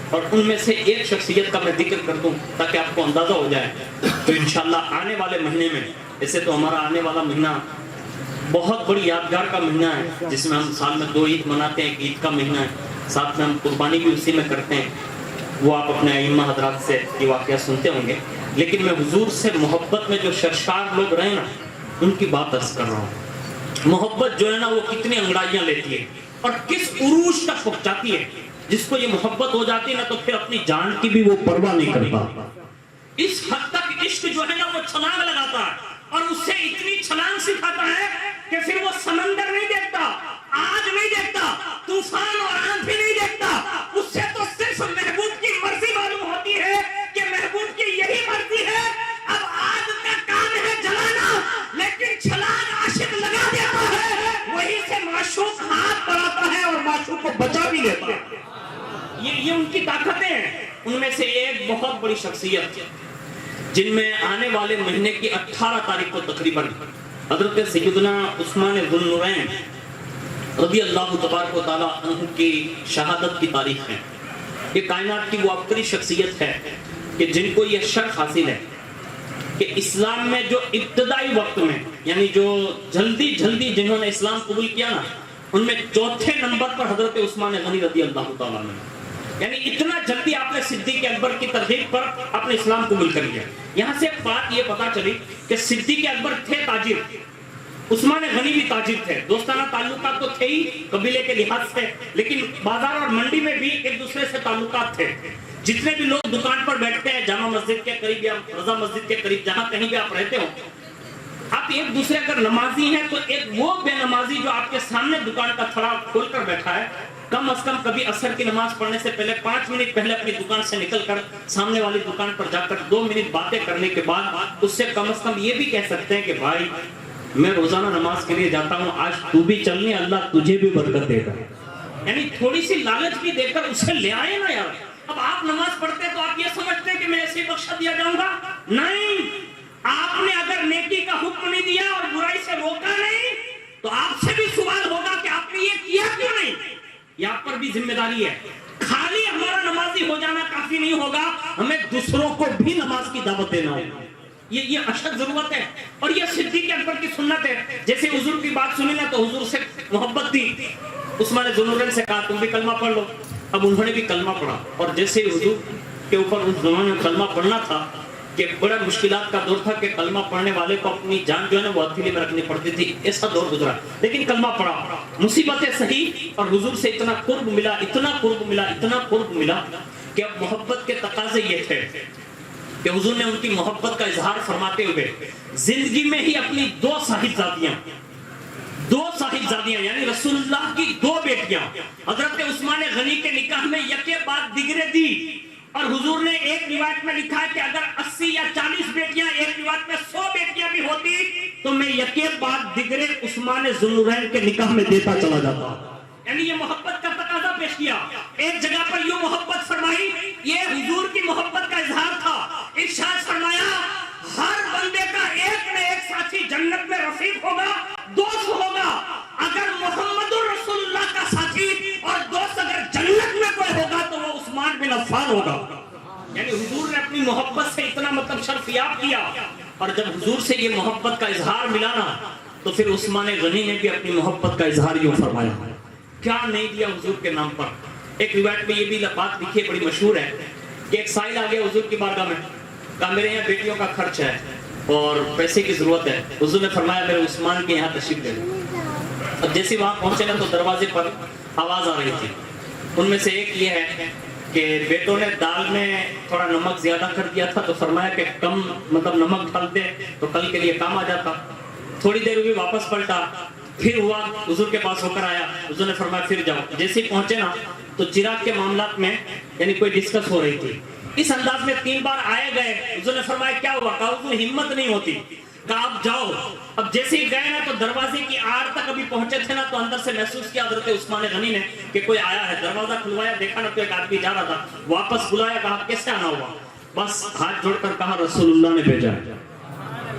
اور ان میں سے ایک شخصیت کا میں ذکر کر دوں تاکہ آپ کو اندازہ ہو جائے، تو انشاءاللہ آنے والے مہینے میں، ایسے تو ہمارا آنے والا مہینہ بہت بڑی یادگار کا مہینہ ہے، جس میں ہم سال میں 2 عید مناتے ہیں، ایک عید کا مہینہ ہے، ساتھ میں ہم قربانی بھی اسی میں کرتے ہیں، وہ آپ اپنے ائمہ حضرات سے یہ واقعہ سنتے ہوں گے۔ لیکن میں حضور سے محبت میں جو سرشار لوگ رہے نا، ان کی بات عرض کر رہا ہوں۔ محبت جو ہے نا وہ کتنی انگڑائیاں لیتی ہے اور کس عروج تک پہنچاتی ہے۔ جس کو یہ محبت ہو جاتی ہے نا تو پھر اپنی جان کی بھی وہ پرواہ نہیں کرتا۔ اس حد تک عشق جو ہے نا وہ چھلانگ لگاتا ہے اور اس سے اتنی چھلانگ سکھاتا ہے کہ پھر وہ سمندر نہیں دیکھتا، آگ نہیں دیکھتا، طوفان اور آندھی بھی نہیں دیکھتا، اس سے تو صرف محبوب کی مرضی معلوم ہوتی ہے کہ محبوب کی یہی مرضی ہے۔ اب آگ کا کام ہے جلانا، لیکن چھلانگ عاشق لگا دیتا ہے، وہی سے معشوق ہاتھ بڑھاتا ہے اور معشوق کو بچا بھی لیتا ہے۔ یہ ان کی طاقتیں ہیں۔ ان میں سے ایک بہت بڑی شخصیت جن میں آنے والے مہینے کی 18 تاریخ کو تقریباً حضرت سیدنا عثمان ذو النورین رضی اللہ تبارک و تعالیٰ عنہ کی شہادت کی تاریخ ہے۔ یہ کائنات کی وہ عبقری شخصیت ہے کہ جن کو یہ شرف حاصل ہے کہ اسلام میں جو ابتدائی وقت میں، یعنی جو جلدی جنہوں نے اسلام قبول کیا نا، ان میں 4تھے نمبر پر حضرت عثمان غنی رضی اللہ تعالیٰ عنہ، یعنی اتنا جلدی آپ نے صدیق اکبر کی ترغیب پر اپنے اسلام قبول کر لیا۔ یہاں سے بات یہ پتا چلی کہ صدیق اکبر تھے تاجر، عثمان غنی بھی تاجر تھے، دوستانہ تعلقات تو تھے ہی قبیلے کے لحاظ سے، لیکن بازار اور منڈی میں بھی ایک دوسرے سے تعلقات تھے۔ جتنے بھی لوگ دکان پر بیٹھتے ہیں، جامع مسجد کے قریب یا رضا مسجد کے قریب، جہاں کہیں بھی آپ رہتے ہو، آپ ایک دوسرے اگر نمازی ہیں تو ایک وہ بے نمازی جو آپ کے سامنے دکان کا تھڑا کھول کر بیٹھا ہے، کم از کم کبھی عصر کی نماز پڑھنے سے پہلے 5 منٹ پہلے اپنی دکان سے نکل کر سامنے والی دکان پر جا کر 2 منٹ باتیں کرنے کے بعد اس سے کم از کم یہ بھی کہہ سکتے ہیں کہ بھائی میں روزانہ نماز کے لیے جاتا ہوں، آج تو بھی چلنے، اللہ تجھے بھی برکت دے گا۔ یعنی تھوڑی سی لالچ بھی دے کر اسے لے آئے نا یار۔ اب آپ نماز پڑھتے تو آپ یہ سمجھتے ہیں کہ میں ایسے ہی بخشا دیا جاؤں گا؟ نہیں، آپ نے اگر نیکی کا حکم نہیں دیا اور برائی سے روکا نہیں تو آپ سے بھی سوال ہوگا کہ آپ نے یہ کیا کیوں نہیں۔ یہ آپ پر بھی ذمہ داری ہے۔ خالی ہمارا نمازی ہو جانا کافی نہیں ہوگا، ہمیں دوسروں کو بھی نماز کی دعوت دینا ہوگا۔ یہ اشد ضرورت ہے، اور یہ صدیق اکبر کی سنت ہے۔ جیسے حضور کی بات سنی نا تو حضور سے محبت تھی، عثمان ذو النورین سے کہا تم بھی کلمہ پڑھ لو۔ اب انہوں نے بھی کلمہ پڑھا، اور جیسے حضور کے اوپر اس زمانے میں کلمہ پڑھنا تھا کہ بڑا مشکلات کا دور تھا کہ کلمہ پڑھنے والے کو اپنی جان جو ہے نا وہ ہتھیلی میں رکھنی پڑتی تھی، ایسا دور گزرا، لیکن کلمہ پڑھا، مصیبتیں سہی، اور حضور سے اتنا قرب ملا، اتنا قرب ملا کہ اب محبت کے تقاضے یہ تھے کہ حضور نے ان کی محبت کا اظہار فرماتے ہوئے زندگی میں ہی اپنی 2 صاحبزادیاں یعنی رسول اللہ کی 2 بیٹیاں حضرت عثمان غنی کے نکاح میں یکے بعد دیگرے دی، اور حضور نے ایک روایت میں لکھا ہے کہ اگر 80 یا 40 بیٹیاں، ایک روایت میں 100 بیٹیاں بھی ہوتی تو میں یکے بعد دیگرے عثمان ذو النورین کے نکاح میں دیتا چلا جاتا۔ یعنی یہ محبت کا تقاضا پیش کیا۔ ایک جگہ پر یوں محبت فرمائی، یہ حضور کی محبت کا اظہار تھا۔ ارشاد فرمایا ہر بندے کا ایک نہ ایک ساتھی جنت میں رفیق ہوگا، دوست ہوگا۔ اگر محمد رسول اللہ کا ساتھی اور دوست اگر جنت میں کوئی ہوگا تو وہ عثمان بن عفان ہوگا۔ یعنی حضور نے اپنی محبت سے اتنا شرف یاب کیا اور جب حضور سے یہ محبت کا اظہار ملا نا تو پھر عثمان غنی نے بھی اپنی محبت کا اظہار یوں فرمایا، کیا نہیں دیا حضور کے نام پر۔ ایک روایت میں یہ بھی بات لکھی ہے، بڑی مشہور ہے، کہ ایک سائل آ گیا حضور کی بارگاہ میں، کہا میرے یہاں بیٹیوں کا خرچ ہے اور پیسے کی ضرورت ہے۔ حضور نے فرمایا میرے عثمان کے یہاں تشریف لے لو۔ اب جیسے وہاں پہنچے نا تو دروازے پر آواز آ رہی تھی، ان میں سے ایک یہ ہے کہ بیٹوں نے دال میں تھوڑا نمک زیادہ کر دیا تھا تو فرمایا کہ کم نمک ڈال دے تو کل کے لیے کام آ جاتا۔ تھوڑی دیر ہوئی واپس پلٹا، پھر ہوا، حضور کے پاس ہو کر آیا، حضور نے فرمایا پھر جاؤ۔ جیسے ہی پہنچے نا تو چراغ کے معاملات میں یعنی کوئی ڈسکس ہو رہی تھی، اس انداز میں 3 بار آئے گئے۔ حضور نے فرمایا کیا ہوا؟ کہا اس میں ہمت نہیں ہوتی، کہا آپ جاؤ۔ اب جیسے ہی گئے نا تو دروازے کی آڑ تک ابھی پہنچے تھے نا تو اندر سے محسوس کیا حضرت عثمان غنی نے کہ کوئی آیا ہے۔ دروازہ کھلوایا، دیکھا نا تو ایک آدمی جا رہا تھا، واپس بلایا، کہا کیسے آنا ہوا؟ بس ہاتھ جوڑ کر کہا رسول اللہ نے بھیجا۔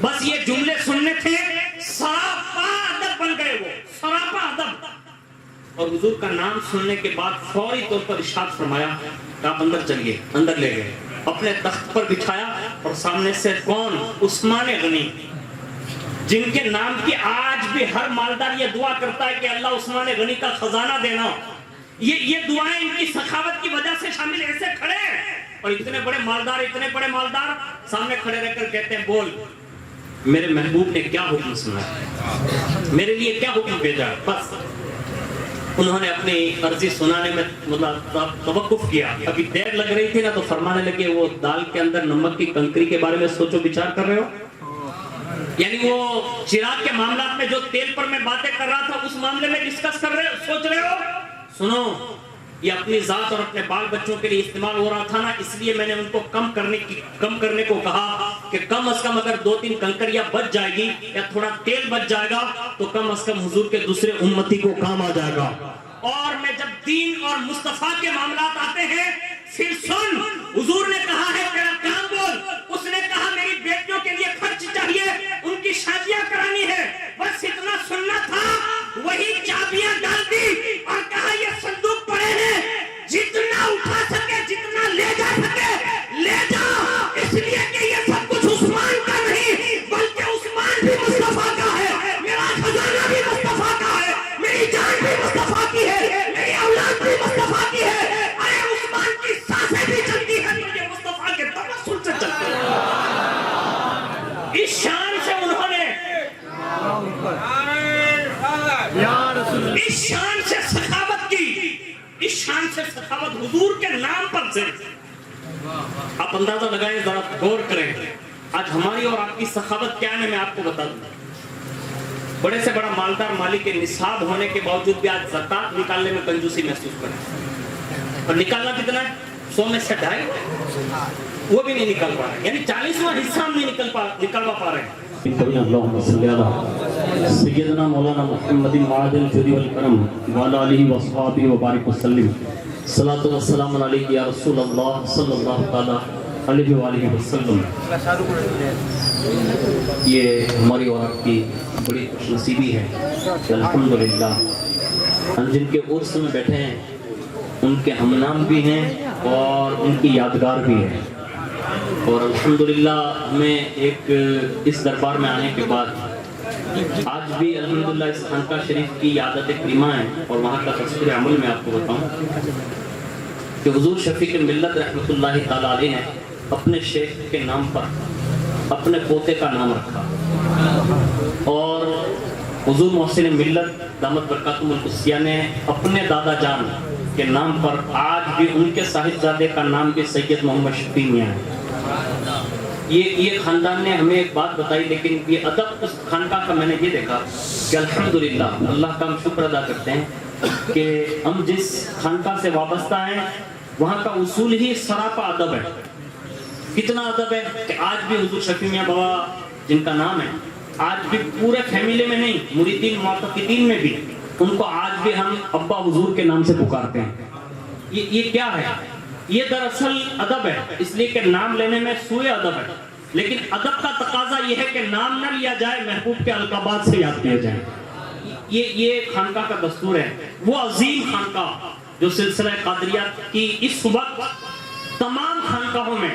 بس یہ جملے سننے تھے، سراپا ادب بن گئے، وہ سراپا ادب۔ اور حضور کا نام سننے کے بعد فوری طور پر ارشاد فرمایا کہ آپ اندر چلیے۔ اندر لے گئے، اپنے تخت پر بٹھایا اور سامنے سے کون؟ عثمان غنی، جن کے نام کی آج بھی ہر مالدار یہ دعا کرتا ہے کہ اللہ عثمان غنی کا خزانہ دینا۔ یہ دعائیں ان کی سخاوت کی وجہ سے شامل ایسے کھڑے ہیں، اور اتنے بڑے مالدار سامنے کھڑے رہ کر کہتے ہیں بول میرے محبوب نے کیا حکم سنا ہے، میرے لیے کیا حکم بھیجا ہے۔ بس انہوں نے اپنی عرضی سنانے میں توقف کیا، ابھی دیر لگ رہی تھی نا تو فرمانے لگے وہ دال کے اندر نمک کی کنکری کے بارے میں سوچو بچار کر رہے ہو، یعنی وہ چراغ کے معاملات میں جو تیل پر میں باتیں کر رہا تھا اس معاملے میں ڈسکس کر رہے ہو، سوچ رہے ہو۔ سنو، یہ اپنی ذات اور اپنے بال بچوں کے لیے استعمال ہو رہا تھا نا، اس لیے میں نے ان کو کم کرنے کو کہا کہ کم از کم اگر 2-3 کنکریاں بچ جائے گی یا تھوڑا تیل بچ جائے گا تو کم از کم حضور کے دوسرے امتی کو کام آ جائے گا۔ اور میں جب دین اور مصطفیٰ کے معاملات آتے ہیں پھر سن، حضور نے کہا ہے تیرا کام بول، اس نے کہا میری بیٹیوں کے لیے خرچ چاہیے، ان کی شادیاں کرانی ہے، بس اتنا سننا تھا، وہی چابیاں ڈال دی اور کہا یہ صندوق پڑے ہیں، جتنا اٹھا سکے جتنا لے جا سکے لے جا، اس لیے کہ یہ سب کچھ عثمان کا نہیں بلکہ عثمان بھی مصطفیٰ کا ہے، میرا خزانہ بھی مصطفیٰ کا ہے، میری جان بھی مصطفیٰ کی ہے، میری اولاد بھی مصطفیٰ کی ہے، ارے عثمان کی سانسیں بھی چلتی ہیں تو یہ مصطفیٰ کے توسل سے چلتے ہیں۔ اس شان سے انہوں نے اس شان سے سخاوت کی، اس شان سے سخاوت حضور کے نام پر سے۔ آپ اندازہ لگائیں، ذرا غور کریں، آج ہماری اور آپ کی سخاوت کیا ہے میں آپ کو بتا دوں۔ بڑے سے بڑا مالدار مالک کے نصاب ہونے کے باوجود بھی آج زکات نکالنے میں کنجوسی محسوس کریں، اور نکالنا کتنا ہے؟ 100 میں سے 2.5 وہ بھی نہیں نکل پا رہے، یعنی 40واں حصہ ہم نہیں نکلوا پا رہے ہیں۔ اللہم صلی علی سیدنا مولانا محمد معادل الجود والکرم وعلی آلہ وصحبہ وبارک وسلم، صلاۃ والسلام علیک یا رسول اللہ صلی اللہ تعالی علیہ وآلہ وسلم۔ یہ ہماری اور آپ کی بڑی خوش نصیبی ہے کہ الحمدللہ ہم جن کے عرس میں بیٹھے ہیں ان کے ہم نام بھی ہیں اور ان کی یادگار بھی ہے، اور الحمدللہ ہمیں ایک اس دربار میں آنے کے بعد آج بھی الحمدللہ اس خانقاہ شریف کی عادت کریمہ ہے، اور وہاں کا تذکر عمل میں آپ کو بتاؤں کہ حضور شفیع ملت رحمۃ اللہ تعالی علیہ نے اپنے شیخ کے نام پر اپنے پوتے کا نام رکھا، اور حضور محسن ملت دامت برکاتہم القدسیہ نے اپنے دادا جان کے نام پر آج بھی ان کے صاحبزادے کا نام بھی سید محمد شفیع میاں ہے۔ یہ خاندان نے ہمیں ایک بات بتائی، لیکن یہ ادب اس خانقاہ کا میں نے یہ دیکھا کہ الحمدللہ اللہ کا ہم شکر ادا کرتے ہیں کہ ہم جس خانقاہ سے وابستہ ہیں وہاں کا اصول ہی سراپا ادب ہے۔ کتنا ادب ہے کہ آج بھی حضور شفیع میاں بابا جن کا نام ہے، آج بھی پورے فیملی میں نہیں، مریدین معتقدین میں بھی ان کو آج بھی ہم ابا حضور کے نام سے پکارتے ہیں۔ یہ کیا ہے؟ یہ دراصل ادب ہے، اس لیے کہ نام لینے میں سوئے ادب ہے، لیکن ادب کا تقاضا یہ ہے کہ نام نہ لیا جائے، محبوب کے القابات سے یاد کیا جائے۔ یہ خانقاہ کا دستور ہے، وہ عظیم خانقاہ جو سلسلہ قادریات کی اس وقت تمام خانقاہوں میں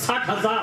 60,000।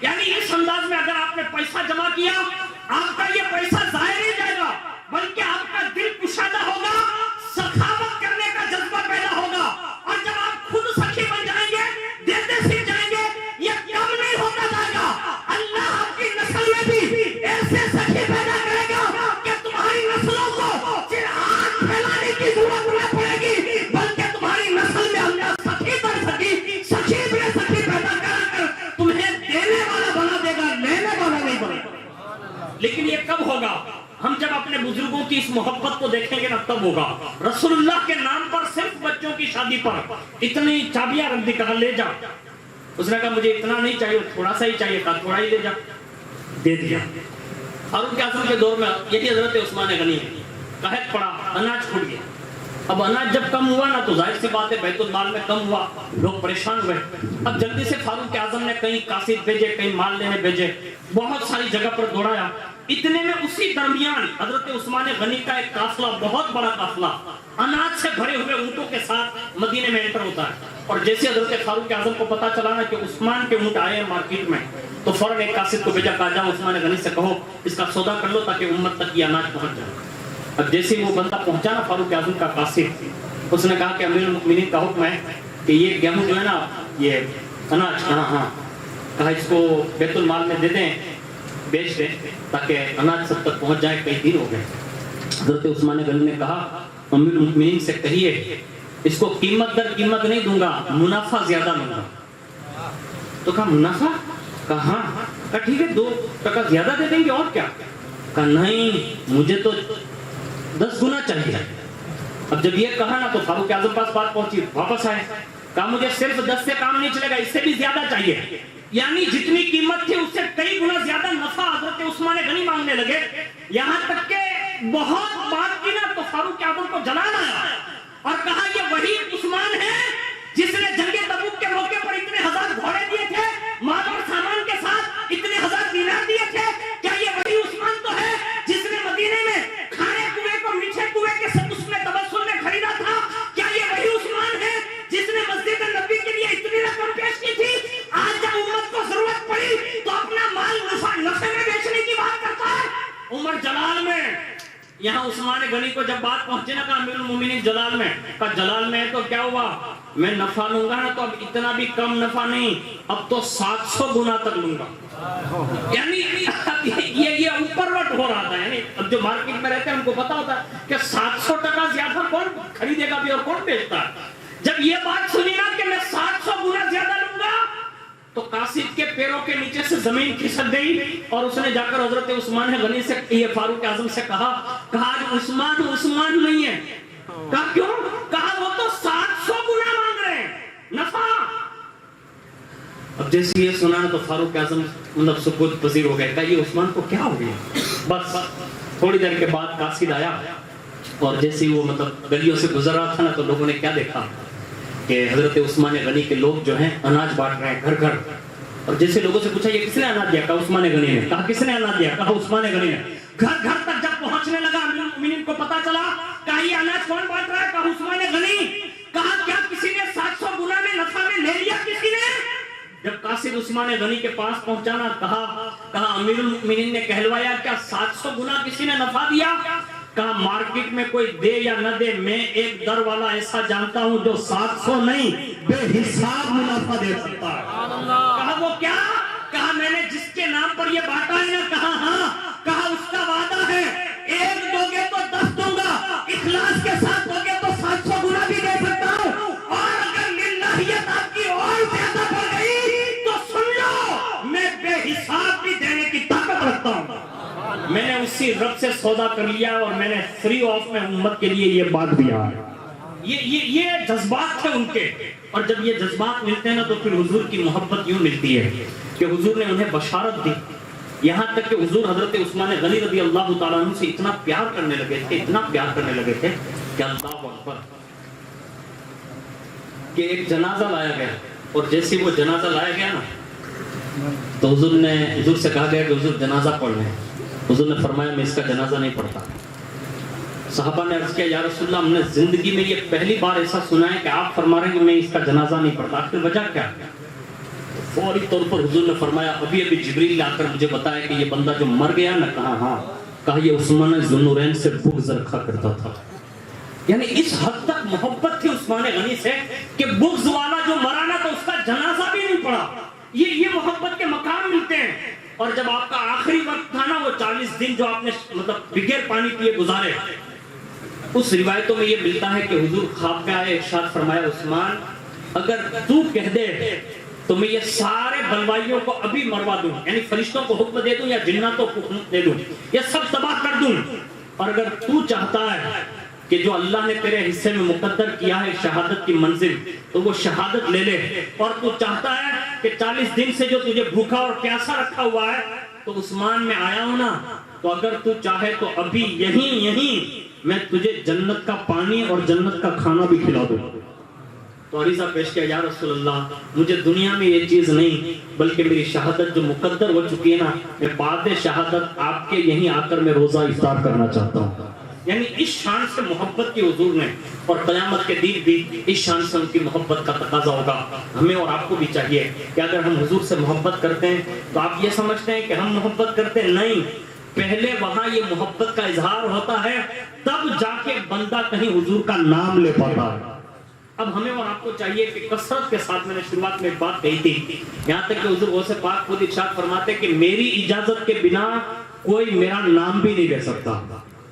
یعنی اس انداز میں اگر آپ نے پیسہ جمع کیا آپ کا یہ پیسہ ضائع نہیں جائے گا بلکہ آپ کا دل کشادہ ہوگا, سخاوت کرنے کا جذبہ پیدا ہوگا. اور جب آپ خود سخی بن جائیں گے دیتے سیکھ جائیں گے یہ کم نہیں ہوتا جائے گا. اللہ آپ کی نسل میں بھی ایسے سخی پیدا کرے گا کہ تمہاری نسلوں کو صرف ہاتھ پھیلانے کی ضرورت نہ پڑے گی بلکہ تمہاری نسل میں اللہ سخی در سخی سخی بے سخی پیدا کر تمہیں دینے والا بنا دے گا, لینے والا نہیں بنے گا. لیکن یہ کب ہوگا؟ ہم جب اپنے بزرگوں کی اس محبت کو دیکھیں گے نا تب ہوگا. رسول اللہ کے نام پر صرف بچوں کی شادی پر اتنی چابیاں رکھ دی, کہا لے جا. اس نے کہا مجھے اتنا نہیں چاہیے, تھوڑا سا ہی چاہیے, کہا تھوڑا ہی لے جا, دے دیا. فاروق اعظم کے دور میں یہی حضرت عثمان غنی ہے, قحط پڑا, اناج پھوٹ گیا. اب اناج جب کم ہوا نا تو ظاہر سی بات ہے بیت المال میں کم ہوا, لوگ پریشان ہوئے. اب جلدی سے فاروق اعظم نے کہیں قاصد بھیجے, کہیں مال لینے بھیجے, بہت ساری جگہ پر دوڑایا. اتنے میں اسی درمیان حضرت عثمان غنی کا ایک قافلہ, بہت بڑا قافلہ اناج سے بھرے ہوئے اونٹوں کے ساتھ مدینے میں انٹر ہوتا ہے. اور جیسے حضرت فاروق اعظم کو پتا چلا نا کہ عثمان کے اونٹ آئے ہیں مارکیٹ میں تو فوراً ایک قاصد کو بھیجا, کہا جاؤ عثمان غنی سے کہو اس کا سودا کر لو تاکہ امت تک یہ اناج پہنچ جائے. اب جیسے وہ بندہ پہنچا نا فاروق اعظم کا قاصد, اس نے کہا کہ امیر المؤمنین کا حکم ہے کہ یہ گیہوں جو ہے نا یہ اناج, ہاں کہا اس کو بیت المال میں دے دیں, بیچ دیں تاکہ اناج سب تک پہنچ جائے. کئی دن ہو گئے. حضرت عثمان غنی نے کہا امیر المؤمنین سے کہیے اس کو قیمت در قیمت نہیں دوں گا, منافع زیادہ لوں گا. تو کہا منافع؟ کہا ہاں. کہا ٹھیک ہے 2% زیادہ دے دیں گے اور کیا. کہا نہیں مجھے تو 10 گنا چاہیے. اب جب یہ کہا نا تو فاروق اعظم پاس بات پہنچی, واپس آئے, کہا مجھے صرف 10 سے کام نہیں چلے گا, اس سے بھی زیادہ چاہیے. یعنی جتنی قیمت تھی اس سے کئی گنا زیادہ نفع حضرت عثمان غنی مانگنے لگے. یہاں تک کہ بہت بات کی نا تو فاروق اعظم کو جلال آیا اور کہا یہ وہی عثمان ہے جس نے جنگ تبوک کے موقع پر اتنے 1000 گھوڑے دیے تھے, مال اور سامان کے ساتھ اتنے 1000 دینار دیے تھے. کیا یہ وہی عثمان تو ہے جس نے مدینے میں کھانے کنویں کو میٹھے کنویں کے ساتھ اس میں تبسل میں خریدا تھا؟ کیا یہ وہی عثمان ہے جس نے مسجد نبی کے لیے اتنی رقم پیش کی تھی؟ آج جب امت کو ضرورت پڑی تو اپنا مال نفع میں بیچنے کی بات کرتا ہے. عمر جلال میں, یہاں عثمان غنی کو جب بات پہنچے نا کہا امیر المومنین جلال میں, کہا جلال میں ہے تو کیا ہوا, میں نفع لوں گا نا تو اب اتنا بھی کم نفع نہیں, اب تو 700 گنا تک لوں گا. یعنی یہ اوپر ہو رہا تھا. یعنی اب جو مارکیٹ میں رہتے ہیں ان کو پتا ہوتا ہے کہ 700% زیادہ کون خریدے گا بھی اور کون بیچتا ہے. جب یہ بات سنی نا کہ میں 700 گنا زیادہ لوں گا تو قاصد کے پیروں کے نیچے سے زمین کھسک گئی اور اس نے جا کر حضرت عثمان غنی سے, یہ فاروق اعظم سے کہا عثمان نہیں ہے. کہا کیوں؟ کہا وہ تو 700 گنا مانگ رہے ہیں نفع. اب جیسے یہ سنا تو فاروق اعظم مطلب سکوت پذیر ہو گئے. کہا یہ عثمان کو کیا ہو گیا؟ بس تھوڑی دیر کے بعد قاصد آیا اور جیسے وہ مطلب گلیوں سے گزر رہا تھا نا تو لوگوں نے کیا دیکھا کہ حضرت عثمان غنی کے لوگ جو ہیں اناج بانٹ رہے ہیں گھر گھر. اور جیسے لوگوں سے پوچھا یہ کس نے اناج دیا؟ کہا عثمان غنی نے. کہا کس نے اناج دیا؟ کہا عثمان غنی نے. گھر گھر تک جب پہنچنے لگا امیر المؤمنین کو پتا چلا, کہا یہ اناج کون بانٹ رہا ہے؟ کہا عثمان غنی. کہا کیا کسی نے 700 گنا میں نفع میں لے لیا کسی نے؟ جب قاصد عثمان غنی کے پاس پہنچانا کہا امیر المؤمنین نے کہلوایا کیا 700 گنا کسی نے نفع دیا؟ کہا مارکیٹ میں کوئی دے یا نہ دے, میں ایک در والا ایسا جانتا ہوں جو 700 نہیں بے حساب منافع دے سکتا ہے. کہا وہ کیا؟ کہا میں نے جس کے نام پر یہ بانٹا ہے نا. کہا ہاں. کہا اس کا وعدہ ہے 1 دو گے تو 10 دوں گا, اخلاص کے ساتھ دو گے تو 700 گنا بھی دے سکتا ہوں, اور اگر للہیت آپ کی اور زیادہ بڑھ گئی تو سن لو میں بے حساب بھی دینے کی طاقت رکھتا ہوں. میں نے اسی رب سے سودا کر لیا اور میں نے فری آف میں امت کے لیے یہ بات دیا. یہ جذبات تھے ان کے. اور جب یہ جذبات ملتے ہیں نا تو پھر حضور کی محبت یوں ملتی ہے کہ حضور نے انہیں بشارت دی. یہاں تک کہ حضور حضرت عثمان غنی رضی اللہ تعالیٰ عنہ سے اتنا پیار کرنے لگے تھے, اتنا پیار کرنے لگے تھے کہ اللہ اکبر کہ ایک جنازہ لایا گیا. اور جیسے وہ جنازہ لایا گیا نا تو حضور سے کہا گیا کہ حضور جنازہ پڑھ لیں. حضور نے فرمایا میں اس کا جنازہ نہیں پڑھتا. صحابہ نے عرض کیا یا رسول اللہ ہم نے زندگی میں یہ پہلی بار ایسا سنا ہے کہ آپ فرما رہے ہیں کہ میں اس کا جنازہ نہیں پڑھتا, آخر وجہ کیا؟ فوری طور پر حضور نے فرمایا ابھی ابھی جبریل آ کر مجھے بتایا کہ یہ بندہ جو مر گیا نا، کہا ہاں، کہا یہ عثمان ذوالنورین سے بغض رکھا کرتا تھا. یعنی اس حد تک محبت تھی عثمان غنی سے کہ بغض والا جو مرا نا تو اس کا جنازہ بھی نہیں پڑا. یہ محبت کے مقام ملتے ہیں. اور جب آپ کا آخری وقت تھا نا، وہ 40 دن جو آپ نے مطلب بغیر پانی پیے گزارے، اس روایتوں میں یہ ملتا ہے کہ حضور خواب میں آئے، ارشاد فرمایا عثمان اگر تو کہہ دے تو میں یہ سارے بلوائیوں کو ابھی مروا دوں، یعنی فرشتوں کو حکم دے دوں یا جناتوں کو حکم دے دوں، یہ سب تباہ کر دوں. اور اگر تو چاہتا ہے کہ جو اللہ نے تیرے حصے میں مقدر کیا ہے شہادت کی منزل، تو وہ شہادت لے لے. اور تو چاہتا ہے کہ 40 دن سے جو تجھے بھوکا اور پیاسا رکھا ہوا ہے، تو عثمان میں آیا ہوں نا، تو اگر تو چاہے تو ابھی یہیں میں تجھے جنت کا پانی اور جنت کا کھانا بھی کھلا دوں. تو عریضہ پیش کیا، یا رسول اللہ مجھے دنیا میں یہ چیز نہیں، بلکہ میری شہادت جو مقدر ہو چکی ہے نا، میں بعد شہادت آپ کے یہیں آ کر میں روزہ افطار کرنا چاہتا ہوں. یعنی اس شان سے محبت کی حضور نے، اور قیامت کے دن بھی اس شان سے ان کی محبت کا تقاضا ہوگا. ہمیں اور آپ کو بھی چاہیے کہ اگر ہم حضور سے محبت کرتے ہیں تو آپ یہ سمجھتے ہیں کہ ہم محبت کرتے ہیں؟ نہیں، پہلے وہاں یہ محبت کا اظہار ہوتا ہے، تب جا کے بندہ کہیں حضور کا نام لے پاتا ہے. اب ہمیں اور آپ کو چاہیے کہ کثرت کے ساتھ، میں نے شروعات میں ایک بات کہی تھی، یہاں تک کہ حضور غوث پاک خود ارشاد فرماتے کہ میری اجازت کے بنا کوئی میرا نام بھی نہیں لے سکتا.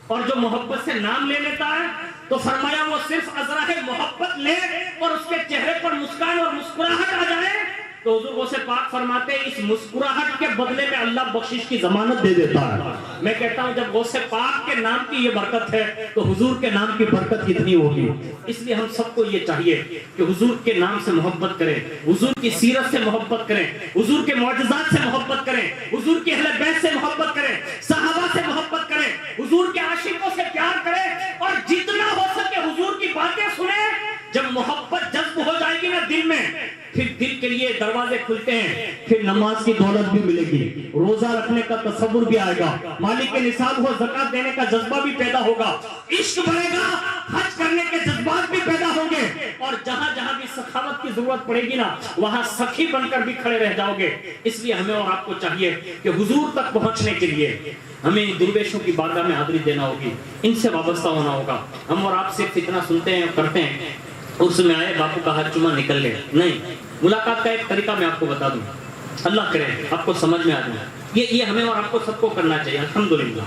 اور جو محبت سے نام لے لیتا ہے تو فرمایا وہ صرف ازراہ محبت لے اور اس کے چہرے پر مسکان اور مسکراہٹ آ جائے، تو حضور غوث پاک فرماتے اس مسکراہٹ کے بدلے میں اللہ بخشش کی ضمانت دے دیتا ہے. میں کہتا ہوں جب غوث پاک کے نام کی یہ برکت ہے تو حضور کے نام کی برکت کتنی ہوگی. اس لیے ہم سب کو یہ چاہیے کہ حضور کے نام سے محبت کریں، حضور کی سیرت سے محبت کریں، حضور کے معجزات سے محبت کریں، حضور کی اہل بیت سے محبت کریں، صحابہ سے محبت کریں، حضور کے عاشقوں سے پیار کریں، اور جتنا ہو سکے حضور کی باتیں سنیں. جب محبت جذب ہو جائے گی نا دل میں، پھر دل کے لیے دروازے کھلتے ہیں، پھر نماز کی دولت بھی ملے گی، روزہ رکھنے کا تصور بھی آئے گا، مالک نصاب ہو زکات دینے کا جذبہ بھی پیدا ہوگا، عشق بڑھے گا، حج کرنے کے جذبات بھی پیدا ہوں گے، اور جہاں جہاں بھی سخاوت کی ضرورت پڑے گی نا، وہاں سخی بن کر بھی کھڑے رہ جاؤ گے. اس لیے ہمیں اور آپ کو چاہیے کہ حضور تک پہنچنے کے لیے ہمیں درویشوں کی بارگاہ میں حاضری دینا ہوگی، ان سے وابستہ ہونا ہوگا. ہم اور آپ صرف اتنا سنتے ہیں اور کرتے ہیں، اس میں آئے باپو کا ہاتھ چوما نکل گئے، نہیں. ملاقات کا ایک طریقہ میں آپ کو بتا دوں، اللہ کرے آپ کو سمجھ میں آ جائے. یہ ہمیں اور آپ کو سب کو کرنا چاہیے الحمدللہ.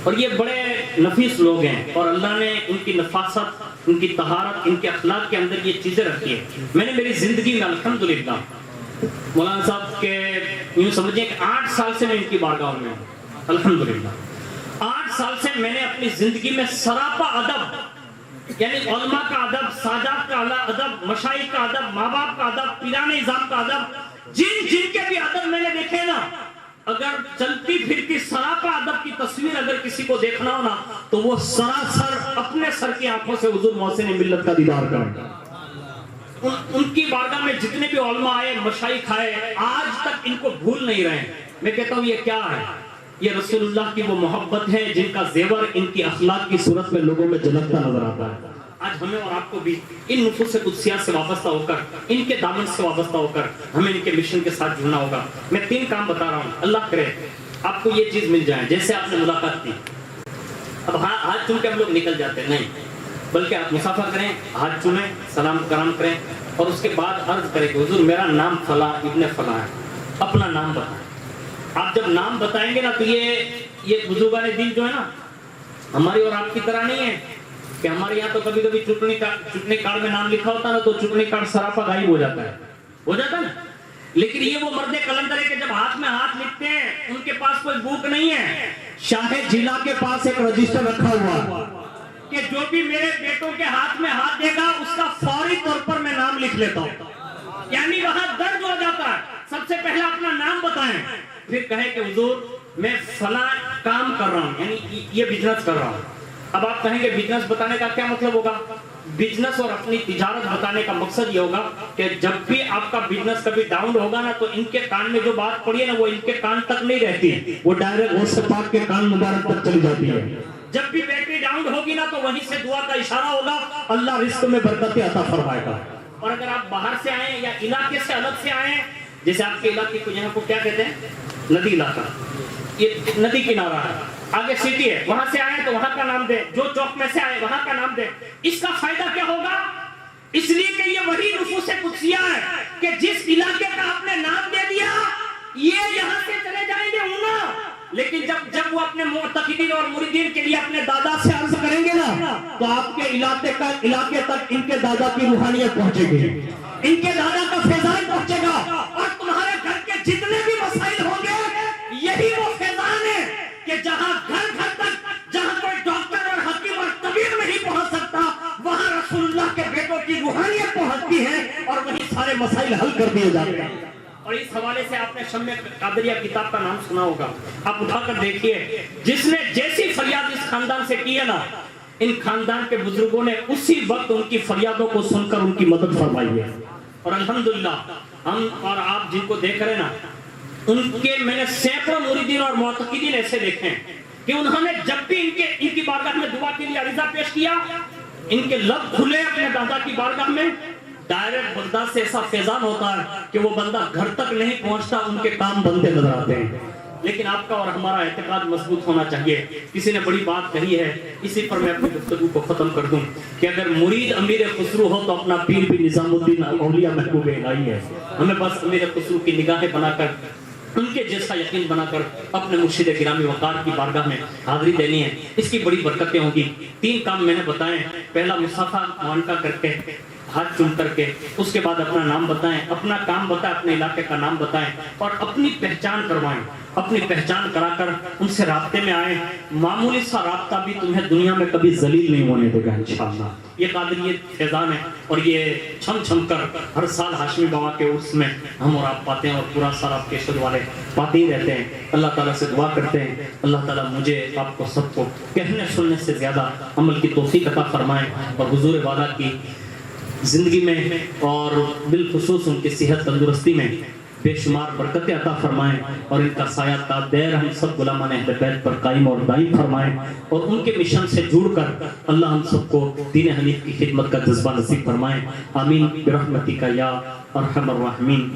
اور یہ بڑے نفیس لوگ ہیں، اور اللہ نے ان کی نفاست، ان کی طہارت، ان کے اخلاق کے اندر یہ چیزیں رکھی ہیں. میں نے میری زندگی میں الحمدللہ مولانا صاحب کے یوں سمجھیں کہ 8 سال سے میں ان کی بارگاہ میں ہوں الحمدللہ. 8 سال سے میں نے اپنی زندگی میں سراپا ادب، یعنی علماء کا ادب، سادات کا ادب، مشائخ کا ادب، ماں باپ کا ادب، پیران نظام کا ادب، جن کے بھی ادب میں نے دیکھے نا، اگر چلتی پھرتی سراپا ادب کی تصویر اگر کسی کو دیکھنا ہو نا، تو وہ سراسر اپنے سر کی آنکھوں سے حضور محسن ملت کا دیدار کریں. ان کی بارگاہ میں جتنے بھی علماء آئے، مشائخ آئے، آج تک ان کو بھول نہیں رہے. میں کہتا ہوں یہ کیا ہے؟ یہ رسول اللہ کی وہ محبت ہے جن کا زیور ان کی اخلاق کی صورت میں لوگوں میں جھلکتا نظر آتا ہے. آج ہمیں اور آپ کو بھی ان نفوس قدسیات سے وابستہ ہو کر، ان کے دامن سے وابستہ ہو کر ہمیں ان کے مشن کے ساتھ جڑنا ہوگا. میں 3 کام بتا رہا ہوں، اللہ کرے آپ کو یہ چیز مل جائے. جیسے آپ نے ملاقات کی، اب ہاتھ چوم کے ہم لوگ نکل جاتے ہیں، نہیں، بلکہ آپ مصافحہ کریں، ہاتھ چومیں، سلام کرام کریں، اور اس کے بعد عرض کریں کہ حضور میرا نام فلاں ابن فلاں ہے، اپنا نام بتائیں. آپ جب نام بتائیں گے نا تو یہ بزرگان دین جو ہے نا، ہماری اور آپ کی طرح نہیں ہے کہ ہمارے یہاں تو کبھی کبھی چٹنی کارڈ میں نام لکھا ہوتا ہے نا تو چٹنی کارڈ سراپا غائب ہو جاتا ہے نا. لیکن یہ وہ مرد کلندر ہے کہ جب ہاتھ میں ہاتھ لکھتے ہیں ان کے پاس کوئی بک نہیں ہے. شاہ جیلا کے پاس ایک رجسٹر رکھا ہوا کہ جو بھی میرے بیٹوں کے ہاتھ میں ہاتھ دے گا اس کا فوری طور پر میں نام لکھ لیتا ہوں. یعنی وہاں درج ہو جاتا ہے. سب سے پہلے اپنا نام بتائیں، پھر کہیں کہ حضور میں فلاں کام کر رہا ہوں، یعنی یہ بزنس کر رہا ہوں. اب آپ کہیں گے بزنس بتانے کا کیا مطلب ہوگا؟ بزنس اور اپنی تجارت بتانے کا مقصد یہ ہوگا کہ جب بھی آپ کا بزنس کبھی ڈاؤن ہوگا نا تو ان کے کان میں جو بات پڑی ہے نا وہ ان کے کان تک نہیں رہتی، وہ ڈائریکٹ غوث پاک کے کان مبارک تک چلی جاتی ہے. جب بھی بیٹری ڈاؤن ہوگی نا تو وہیں سے دعا کا اشارہ ہوگا، اللہ رزق میں برکت عطا فرمائے گا. اور اگر آپ باہر سے آئیں یا علاقے سے الگ سے آئیں جیسے آپ کے علاقے کو یہاں کو کیا کہتے ہیں؟ ندی علاقہ، یہ ندی کنارہ ہے، آگے سٹی ہے، وہاں سے آئے تو وہاں کا نام دیں، جو چوک میں سے آئے وہاں کا نام دیں. اس کا فائدہ کیا ہوگا؟ اس لیے کہ یہ وہی نفوس قدسیہ ہے کہ جس علاقے کا آپ نے نام دے دیا یہ یہاں سے چلے جائیں گے اونا، لیکن جب وہ اپنے معتقدین اور مریدین کے لیے اپنے دادا سے عرض کریں گے نا تو آپ کے علاقے تک ان کے دادا کی روحانیت پہنچے گی، ان کے دادا کا فیضان پہنچے گا، اور تمہارے گھر کے جتنے بھی مسائل ہوں گے یہی وہ فیضان ہے کہ جہاں گھر تک جہاں کوئی ڈاکٹر اور حکیم اور طبیب نہیں پہنچ سکتا وہاں رسول اللہ کے بیٹوں کی روحانیت پہنچتی ہے اور وہی سارے مسائل حل کر دیے جاتے ہیں. اور اس حوالے سے آپ نے شمع قادریہ کتاب کا نام سنا ہوگا، آپ اٹھا کر دیکھیے، جس نے جیسی فریاد اس خاندان سے کی ہے نا، ان خاندان کے بزرگوں نے اسی وقت ان کی فریادوں کو سن کر ان کی مدد فرمائی ہے. اور الحمدللہ ہم اور آپ جن کو دیکھ رہے ہیں نا، ان کے میں نے سینکڑوں مریدین اور معتقدین ایسے دیکھے ہیں کہ انہوں نے جب بھی ان کی بارگاہ میں دعا کے لیے عریضہ پیش کیا، ان کے لب کھلے اپنے دادا کی بارگاہ میں، ڈائریکٹ بندہ سے ایسا فیضان ہوتا ہے کہ وہ بندہ گھر تک نہیں پہنچتا، ان کے کام بنتے نظر آتے ہیں. لیکن آپ کا اور ہمارا اعتقاد مضبوط ہونا چاہیے. کسی نے بڑی بات کہی ہے، اسی پر میں اپنی گفتگو کو ختم کر دوں کہ اگر مرید امیر خسرو ہو تو اپنا پیر بھی نظام الدین اولیاء محبوب الہی ہے. ہمیں بس امیر خسرو کی نگاہیں بنا کر، ان کے جیسا یقین بنا کر اپنے مرشد گرامی وقار کی بارگاہ میں حاضری دینی ہے. اس کی بڑی برکتیں ہوں گی. 3 کام میں نے بتائے. پہلا مصافحہ معانقہ کر کے، ہاتھ چوم کر کے، اس کے بعد اپنا نام بتائیں، اپنا کام بتائیں، اپنے علاقے کا نام بتائیں، اور اپنی پہچان کروائیں. اپنی پہچان کرا کر ان سے رابطے میں آئیں. معمولی سا رابطہ بھی تمہیں دنیا میں کبھی ذلیل نہیں ہونے دے گا انشاءاللہ. یہ قادریت فیضان ہے، اور یہ چھم چھم کر ہر سال ہاشمی بابا کے عرس میں ہم اور آپ پاتے ہیں، اور پورا سال آپ کے شد والے پاتے ہی رہتے ہیں. اللہ تعالیٰ سے دعا کرتے ہیں اللہ تعالیٰ مجھے آپ کو سب کو کہنے سننے سے زیادہ عمل کی توفیق عطا فرمائیں، اور حضور والا کی زندگی میں اور بالخصوص ان کی صحت تندرستی میں بے شمار برکتیں عطا فرمائیں، اور ان کا سایہ تا دیر ہم سب غلامان اہل بیت پر قائم اور دائم فرمائیں، اور ان کے مشن سے جڑ کر اللہ ہم سب کو دین حنیف کی خدمت کا جذبہ نصیب فرمائیں. آمین برحمتک یا ارحم الراحمین.